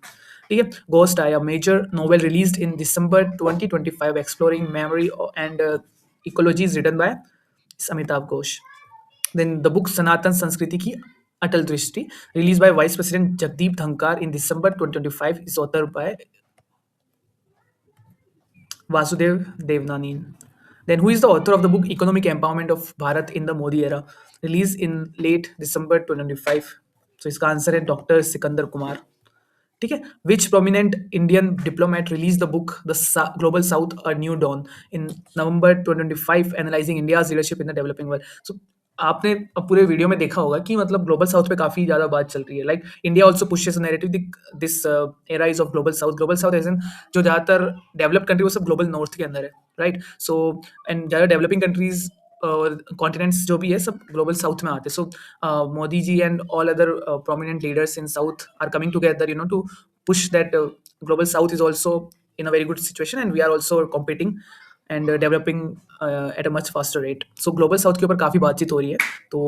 ठीक है. Ghost Eye, a major novel released in December 2025, exploring memory and ecology, is written by Amitabh Ghosh. Then the book Sanatan Sanskriti Ki Atal Drishti, released by Vice President Jagdeep Dhankar in December 2025, is authored by Vasudev Devnani. Then who is the author of the book Economic Empowerment of Bharat in the Modi Era, released in late December 2025? So इसका answer है doctor Sikandar Kumar. ठीक है. Which prominent Indian diplomat released the book The Global South, A New Dawn, in November 2025, analyzing India's leadership in the developing world? So आपने अब पूरे video में देखा होगा कि मतलब ग्लोबल साउथ पे काफी ज्यादा बात चल रही है. Like India also pushes narrative this era is of global south as in जो ज्यादातर डेवलप्ड कंट्री वो सब ग्लोबल नॉर्थ के अंदर है, राइट. सो एंड ज्यादा डेवलपिंग कंट्रीज कॉन्टिनेंट्स जो भी है सब ग्लोबल साउथ में आते हैं. So Modi ji and all other prominent leaders in south are coming together to push that global south is also in a very good situation, and we are also competing and developing at a much faster rate. So global south के ऊपर काफ़ी बातचीत हो रही है. तो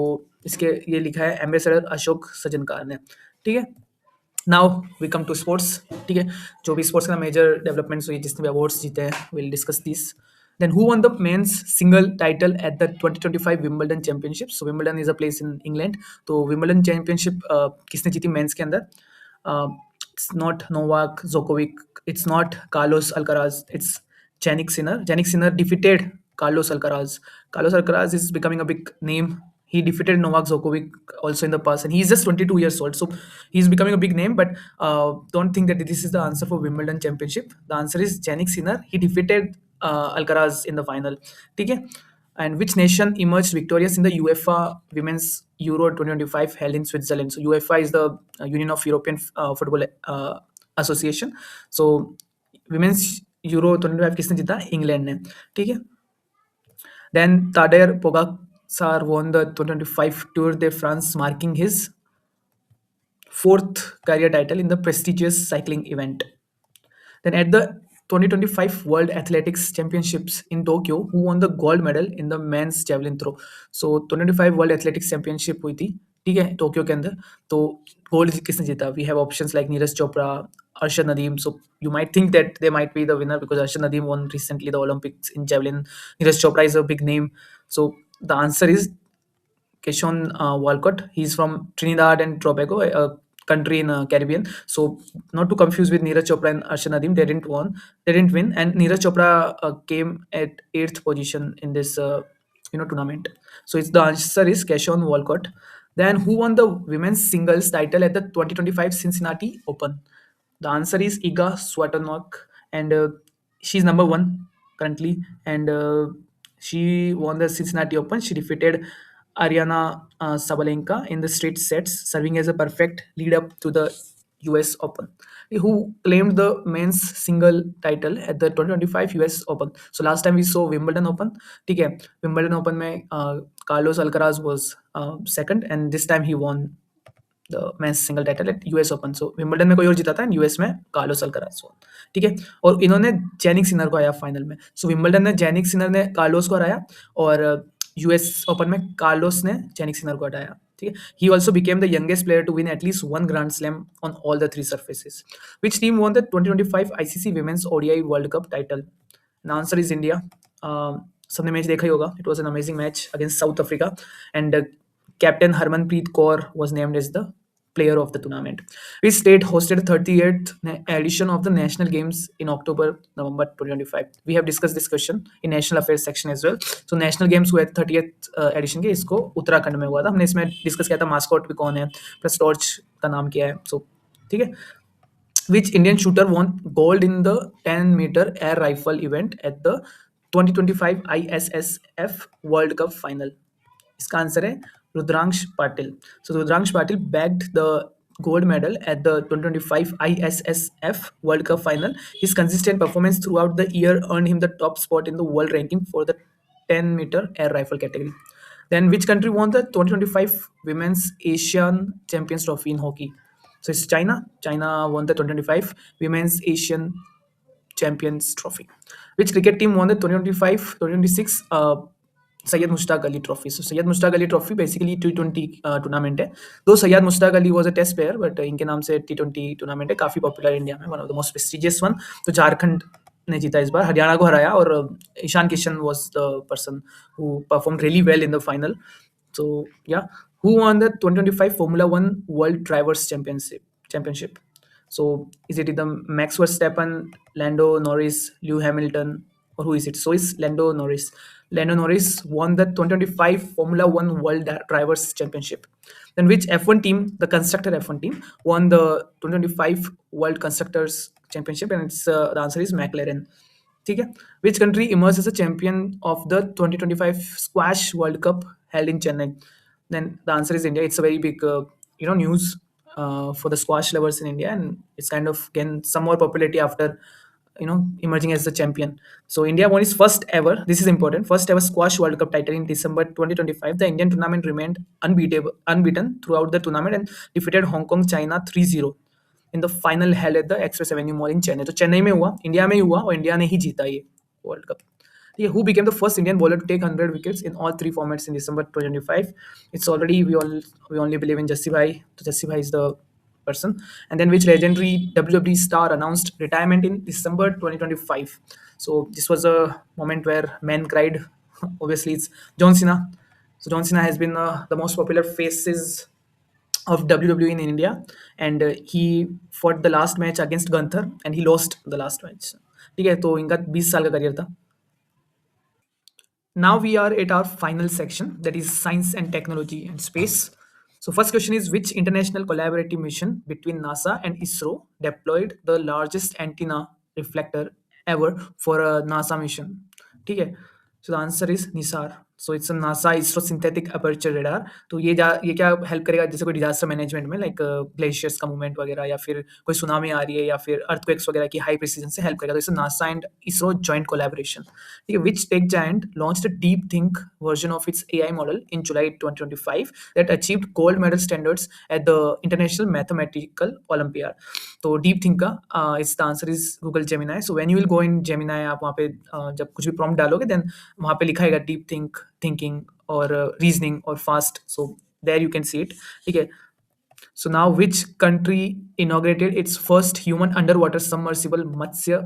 इसके ये लिखा है एम्बेसडर अशोक सजनकार ने. ठीक है. Now we come to sports. ठीक है. जो भी स्पोर्ट्स का मेजर डेवलपमेंट्स हुई, जिसने भी अवार्ड्स जीते हैं, will discuss this. Then who won the men's single title at the 2025 Wimbledon Championship? So Wimbledon is a place in England. तो Wimbledon Championship किसने जीती मेंस के अंदर? It's not Novak Djokovic. It's not Carlos Alcaraz. It's Jannik Sinner. Jannik Sinner defeated Carlos Alcaraz. Carlos Alcaraz is becoming a big name. He defeated Novak Djokovic also in the past, and he's just 22 years old. So he's becoming a big name. But don't think that this is the answer for Wimbledon Championship. The answer is Jannik Sinner. He defeated Alcaraz in the final. ठीक है. And which nation emerged victorious in the UEFA Women's Euro 2025 held in Switzerland? So UEFA is the Union of European Football Association. So Women's Euro 2025 किसने जीता? England ने. ठीक है. Then Tadej Pogacar won the 2025 Tour de France, marking his fourth career title in the prestigious cycling event. Then at the 2025 World Athletics Championships in Tokyo, who won the gold medal in the men's javelin throw. So 2025 world athletics championship हुई थी, ठीक है, Tokyo के अंदर. तो gold किसने जीता? We have options like Neeraj Chopra, Arshad Nadeem. So you might think that they might be the winner because Arshad Nadeem won recently the Olympics in javelin. Neeraj Chopra is a big name. So the answer is Keshawn Walcott. He's from Trinidad and Tobago, a country in Caribbean. So not to confuse with Neeraj Chopra and Arshad Nadeem, they didn't won, they didn't win, and Neeraj Chopra came at eighth position in this tournament. So it's the answer is Keshawn Walcott. Then who won the women's singles title at the 2025 Cincinnati Open? The answer is Iga Swiatek, and she's number one currently, and she won the Cincinnati Open. She defeated Ariana Sabalenka in the straight sets, serving as a perfect lead up to the US Open, who claimed the men's single title at the 2025 US Open. So last time we saw Wimbledon Open. ठीक है, Wimbledon Open में Carlos Alcaraz was second, and this time he won the men's single title at US open. So Wimbledon में कोई और जीता था, US में Carlos Alcaraz von. ठीक है, और इन्होंने जैनिक सिनर को हराया फाइनल में. सो विंबलडन ने जैनिक सिनर ने कार्लोस को हराया, और यूएस ओपन में कार्लोस ने जैनिक सिनर को हटाया. ठीक है, he also became the youngest player to win at least one grand slam on all the three surfaces. Which team won the 2025 ICC women's ODI world cup title? The answer is India. सबने match देखा ही होगा. It was an amazing match against South Africa, and Captain Harmanpreet Kaur was named as the player of the tournament. Which state hosted the 38th edition of the National Games in October-November 2025? We have discussed this question in National Affairs section as well. So National Games हुए 30th edition के, इसको उत्तराखंड में हुआ था. हमने इसमें discuss किया था मास्कॉट भी कौन है, प्लस टॉर्च का नाम क्या है. सो ठीक है. Which Indian shooter won gold in the 10-meter air rifle event at the 2025 ISSF World Cup final? इसका आंसर है Rudransh Patil. So Rudrangsh Patil bagged the gold medal at the 2025 ISSF World Cup final. His consistent performance throughout the year earned him the top spot in the world ranking for the 10-meter air rifle category. Then which country won the 2025 Women's Asian Champions Trophy in hockey? So it's China. China won the 2025 Women's Asian Champions Trophy. Which cricket team won the 2025-2026 Syed Mushtaq Ali trophy? So Syed Mushtaq Ali trophy basically T20 tournament है. Though Syed Mushtaq Ali was a test player, but इनके नाम से T20 tournament है, काफ़ी popular India में, one of the most prestigious one. तो झारखंड ने जीता इस बार, हरियाणा को हराया, और Ishan Kishan was the person who perform really well in the final. So yeah, who won the 2025 Formula One World Drivers Championship? So is it either Max Verstappen, Lando Norris, Lewis Hamilton, or who is it? So it's Lando Norris. Lando Norris won the 2025 Formula One World Drivers Championship. Then which F1 team, the constructor F1 team, won the 2025 World Constructors Championship? And it's the answer is McLaren. ठीक है. Which country emerged as a champion of the 2025 Squash World Cup held in Chennai? Then the answer is India. It's a very big news for the squash lovers in India, and it's kind of gained some more popularity after emerging as the champion. So India won its first ever, this is important, first ever squash World Cup title in December 2025. The Indian tournament remained unbeaten throughout the tournament and defeated Hong Kong China 3-0 in the final held at the Express Avenue Mall in Chennai. तो चेन्नई में हुआ, India में ही हुआ, और India ने ही जीता ये world cup. Who became the first Indian bowler to take 100 wickets in all three formats in December 2025? It's already we only believe in Jassi Bhai. So Jassi Bhai is the person. And then which legendary WWE star announced retirement in December 2025? So this was a moment where men cried. Obviously, it's John Cena. So John Cena has been the most popular faces of WWE in India, and he fought the last match against Gunther, and he lost the last match. ठीक है, तो इनका 20 साल का career था. Now we are at our final section, that is science and technology and space. So first question is, which international collaborative mission between NASA and ISRO deployed the largest antenna reflector ever for a NASA mission? ठीक है. So the answer is NISAR. So it's NASA ISRO synthetic aperture radar. तो ये क्या help करेगा जैसे कोई disaster management में, like glaciers का मूवमेंट वगैरह, या फिर कोई सुनामी आ रही है, या फिर अर्थक्वेक्स वगैरह की हाई प्रिसीजन से हेल्प करेगा। तो it's NASA and ISRO joint collaboration. ठीक है, which tech giant launched a deep think version of its AI model in July 2025 that achieved gold medal standards at the International Mathematical Olympiad। तो deep think का इस the answer is Google Gemini. So when you will go in Gemini, आप वहाँ पे जब कुछ भी prompt डालोगे, देन वहाँ पे लिखा है डीप थिंक, थिंकिंग और रीजनिंग और fast. So there you can see it. ठीक है, so now which country inaugurated its first human underwater submersible Matsya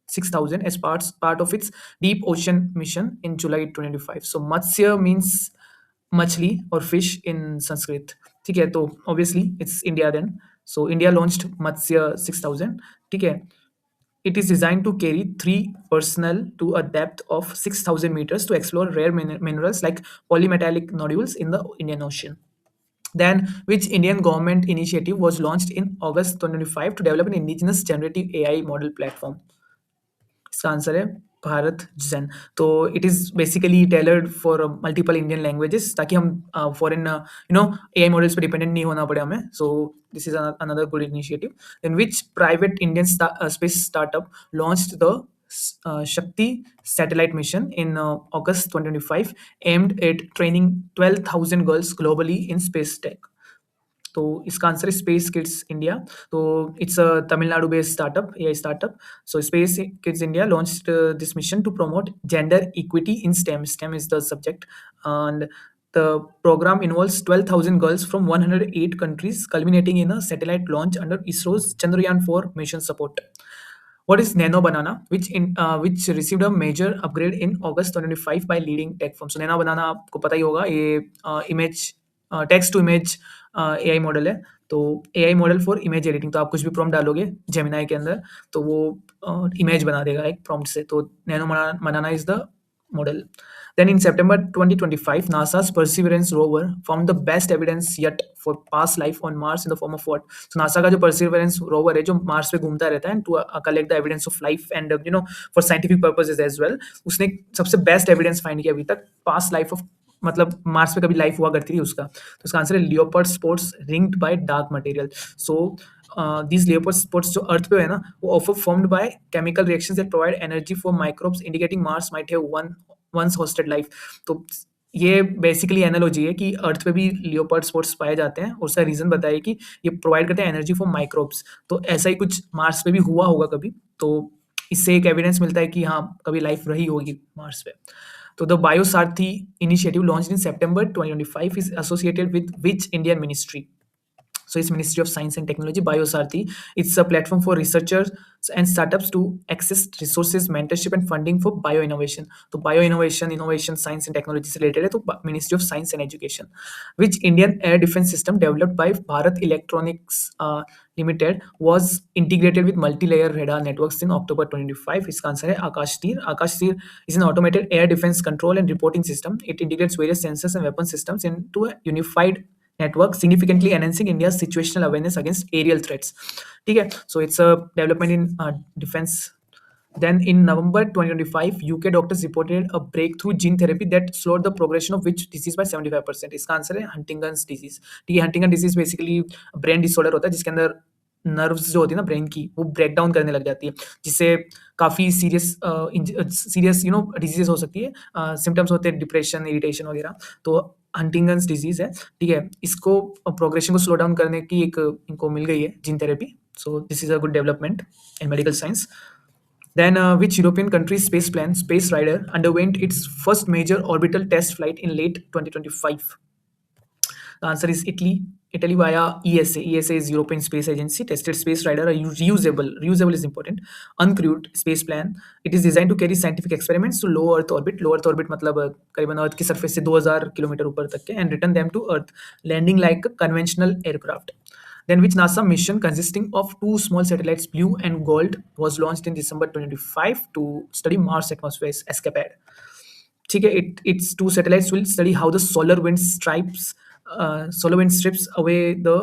6000 as part of its deep ocean mission in July 2025? So Matsya means machli or fish in Sanskrit। ठीक है, तो obviously it's India then। So India launched Matsya 6000। ठीक है, it is designed to carry three personnel to a depth of 6,000 meters to explore rare minerals like polymetallic nodules in the Indian Ocean। Then, which Indian government initiative was launched in August 2025 to develop an indigenous generative AI model platform? इसका answer है BharatGen. तो it is basically tailored for multiple Indian languages, ताकि हम foreign AI models पे dependent नहीं होना पड़े हमें। So this is another good initiative. Then which private Indian space startup launched the Shakti satellite mission in August 2025, aimed at training 12,000 girls globally in space tech? तो इसका answer है space kids India. तो it's a Tamil Nadu based startup, AI startup. So space kids India launched this mission to promote gender equity in STEM। STEM is the subject, and the program involves 12,000 girls from 108 countries, culminating in a satellite launch under ISRO's Chandrayaan-4 mission support। What is Nano Banana, which received a major upgrade in August 2025 by leading tech firms? So Nano Banana आपको पता ही होगा, ये image text to image AI model है। तो AI model for image editing. तो आप कुछ भी प्रॉम्प्ट डालोगे जेमिनाई के अंदर, तो वो इमेज बना देगा एक प्रॉम्प्ट से। तो nano banana is the model। Then in September 2025, NASA's Perseverance rover found the best evidence yet for past life on Mars in the form of what? So NASA का जो Perseverance rover है, जो Mars पे घूमता रहता है to collect the evidence of life and for scientific purposes as well, उसने सबसे बेस्ट एविडेंस फाइंड किया अभी तक पास्ट लाइफ ऑफ, मतलब मार्स पे कभी लाइफ हुआ करती थी उसका। तो इसका आंसर है leopard spots ringed by dark material. So these leopard spots जो अर्थ पे है ना, वो ऑफर formed by chemical reactions that provide energy for microbes indicating Mars might have once hosted life. तो ये बेसिकली एनालॉजी है कि अर्थ पे भी लियोपर्ड स्पोर्ट्स पाए जाते हैं, और उसका रीजन बताइए कि ये प्रोवाइड करते हैं एनर्जी फॉर माइक्रोब्स। तो ऐसा ही कुछ मार्स पे भी हुआ होगा कभी, तो इससे एक एविडेंस मिलता है कि हाँ कभी लाइफ रही होगी मार्स पे। तो the Biosarathi initiative launched in September 2025 is associated with which Indian ministry? So it's Ministry of Science and Technology. Biosarthi, it's a platform for researchers and startups to access resources, mentorship and funding for bio innovation। तो bio innovation, innovation, science and technology से related है, तो Ministry of Science and Education। Which Indian air defense system developed by Bharat Electronics Limited was integrated with multi-layer radar networks in October 2025? इसका answer है आकाश तीर। आकाश तीर is an automated air defense control and reporting system। It integrates various sensors and weapon systems into a unified network, significantly enhancing India's situational awareness against aerial threats। ठीक है, so it's a development in defense। Then in November 2025, UK doctors reported a breakthrough gene therapy that slowed the progression of which disease by 75%? इसका answer है हंटिंगन्स disease. ठीक है, हंटिंगन disease basically brain disorder होता है जिसके अंदर नर्व्स जो होती है ना ब्रेन की, वो ब्रेक डाउन करने लग जाती है, जिससे काफ़ी सीरियस डिजीजेस हो सकती है। सिम्टम्स होते हैं डिप्रेशन, इरिटेशन वगैरह। तो हंटिंगन्स डिजीज है। ठीक है, इसको प्रोग्रेशन को स्लो डाउन करने की एक इनको मिल गई है gene therapy. So this is a good development in medical science. Then, which European country's space plan, Space Rider, underwent its first major orbital test flight in late 2025? The answer is Italy. Italy via ESA. ESA is European Space Agency. Tested Space Rider, a reusable. Reusable is important. Uncrewed space plan. It is designed to carry scientific experiments to low Earth orbit. Low Earth orbit मतलब करीबन Earth की surface से 2000 kilometre ऊपर तक के, and return them to Earth, landing like a conventional aircraft। Then which NASA mission consisting of two small satellites, Blue and Gold, was launched in December 2025 to study Mars atmosphere escapade? ठीक है, its two satellites will study how the solar wind strips away the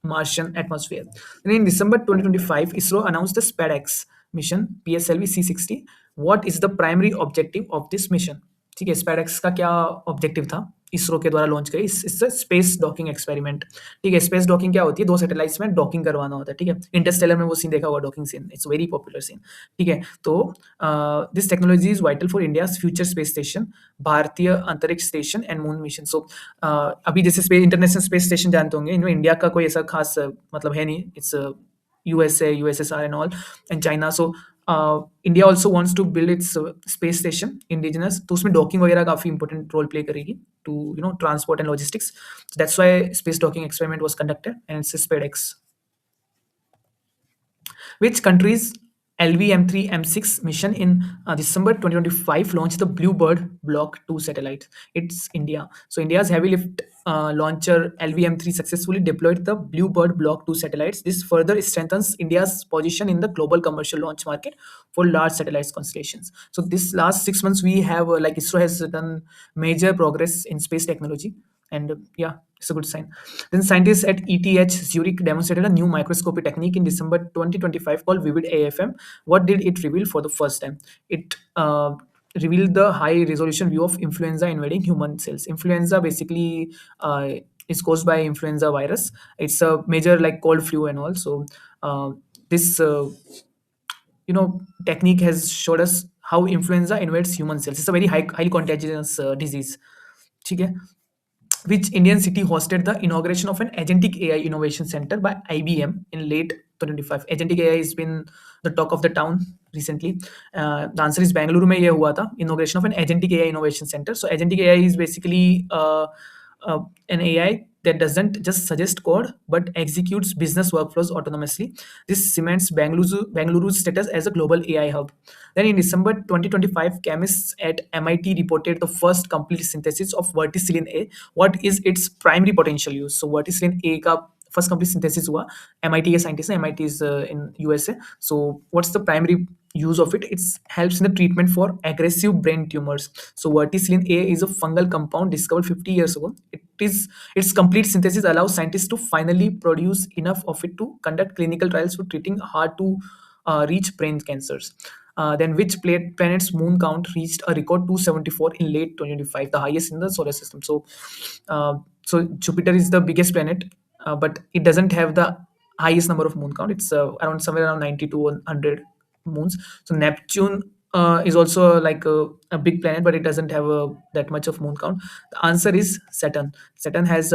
Martian atmosphere। And in December 2025, ISRO announced the SpaceX mission PSLV C60। What is the primary objective of this mission? ठीक है, स्पेडएक्स का क्या objective था, इसरो के द्वारा launch करी, इससे space docking experiment. ठीक है, स्पेस डॉकिंग क्या होती है, दो सैटेलाइट्स में डॉकिंग करवाना होता है। ठीक है, इंटरस्टेलर में वो सीन देखा होगा, docking scene, it's very popular scene. ठीक है, तो this technology is vital for India's future space station, भारतीय अंतरिक्ष station and moon mission. So अभी जैसे स्पेस इंटरनेशनल स्पेस स्टेशन जानते होंगे, इनमें इंडिया का कोई ऐसा खास मतलब है नहीं, it's USA, USSR and all, and China. So India also wants to build its space station indigenous, तो उसमें डॉकिंग वगैरह काफी इंपॉर्टेंट रोल प्ले करेगी to transport and logistics. That's why space docking experiment was conducted and it's SpaceX. Which country's LVM-3M6 mission in December 2025 launched the Bluebird Block 2 satellite? It's India. So India's heavy lift launcher LVM-3 successfully deployed the Bluebird Block 2 satellites. This further strengthens India's position in the global commercial launch market for large satellites constellations. So this last 6 months we have like ISRO has done major progress in space technology, and yeah, it's a good sign. Then scientists at ETH Zurich demonstrated a new microscopy technique in December 2025 called Vivid AFM. What did it reveal for the first time? It revealed the high resolution view of influenza invading human cells. Influenza basically is caused by influenza virus. It's a major like cold flu and all. So this technique has showed us how influenza invades human cells. It's a very highly contagious disease. ठीक है, which Indian city hosted the inauguration of an agentic AI innovation center by IBM in late 2025? Agentic AI has been the talk of the town recently. The answer is Bangalore में ये हुआ था, inauguration of an agentic AI innovation center. So agentic AI is basically an AI that doesn't just suggest code but executes business workflows autonomously. This cements Bengaluru's status as a global AI hub. Then in December 2025, chemists at MIT reported the first complete synthesis of verticillin A. What is its primary potential use? So verticillin A का first complete synthesis हुआ, MIT के scientist ने, MIT is in USA. So what's the primary use of it? It helps in the treatment for aggressive brain tumors. So verticillin A is a fungal compound discovered 50 years ago. Its complete synthesis allows scientists to finally produce enough of it to conduct clinical trials for treating hard to reach brain cancers. Then which planet's moon count reached a record 274 in late 2025, the highest in the solar system? So Jupiter is the biggest planet, but it doesn't have the highest number of moon count. It's around somewhere around 90 to 100 moons. So Neptune is also like a big planet, but it doesn't have that much of moon count. The answer is Saturn. Saturn has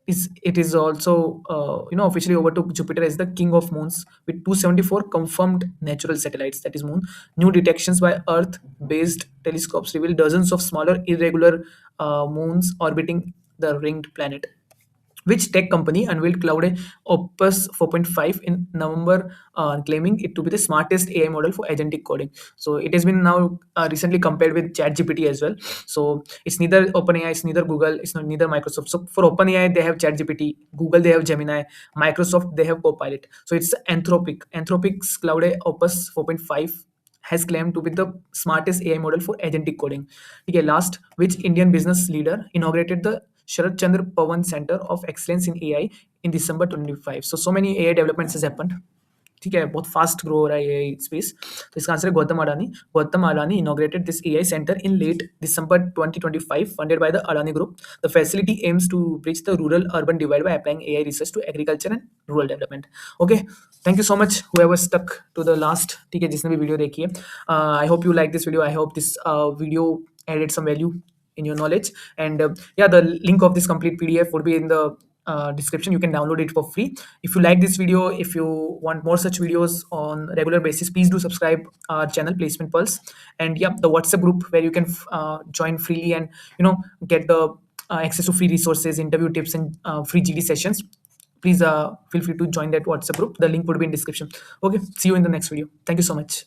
it is also officially overtook Jupiter as the king of moons with 274 confirmed natural satellites, that is moon. New detections by Earth based telescopes reveal dozens of smaller irregular moons orbiting the ringed planet. Which tech company unveiled Cloud Opus 4.5 in November, claiming it to be the smartest AI model for agentic coding? So it has been now recently compared with ChatGPT as well. So it's neither OpenAI, it's neither Google, it's neither Microsoft. So for OpenAI, they have ChatGPT. Google, they have Gemini. Microsoft, they have Copilot. So it's Anthropic. Anthropic's Cloud Opus 4.5 has claimed to be the smartest AI model for agentic coding. Okay, last, which Indian business leader inaugurated the Sharat Chandra Pawan Center of Excellence in AI in December 2025? So many AI developments has happened. ठीक है, बहुत fast grow हो रहा है AI space, तो इसका answer है Gautam Adani inaugurated this AI center in late December 2025, funded by the Adani Group. The facility aims to bridge the rural-urban divide by applying AI research to agriculture and rural development. Okay, thank you so much whoever stuck to the last. ठीक है, जिसने भी video देखी है, I hope you like this video. I hope this video added some value in your knowledge, and yeah, the link of this complete PDF would be in the description. You can download it for free. If you like this video, if you want more such videos on regular basis, please do subscribe our channel Placement Pulse, and yeah, the WhatsApp group where you can join freely and get the access to free resources, interview tips, and free GD sessions. Please feel free to join that WhatsApp group. The link would be in description. Okay, see you in the next video. Thank you so much.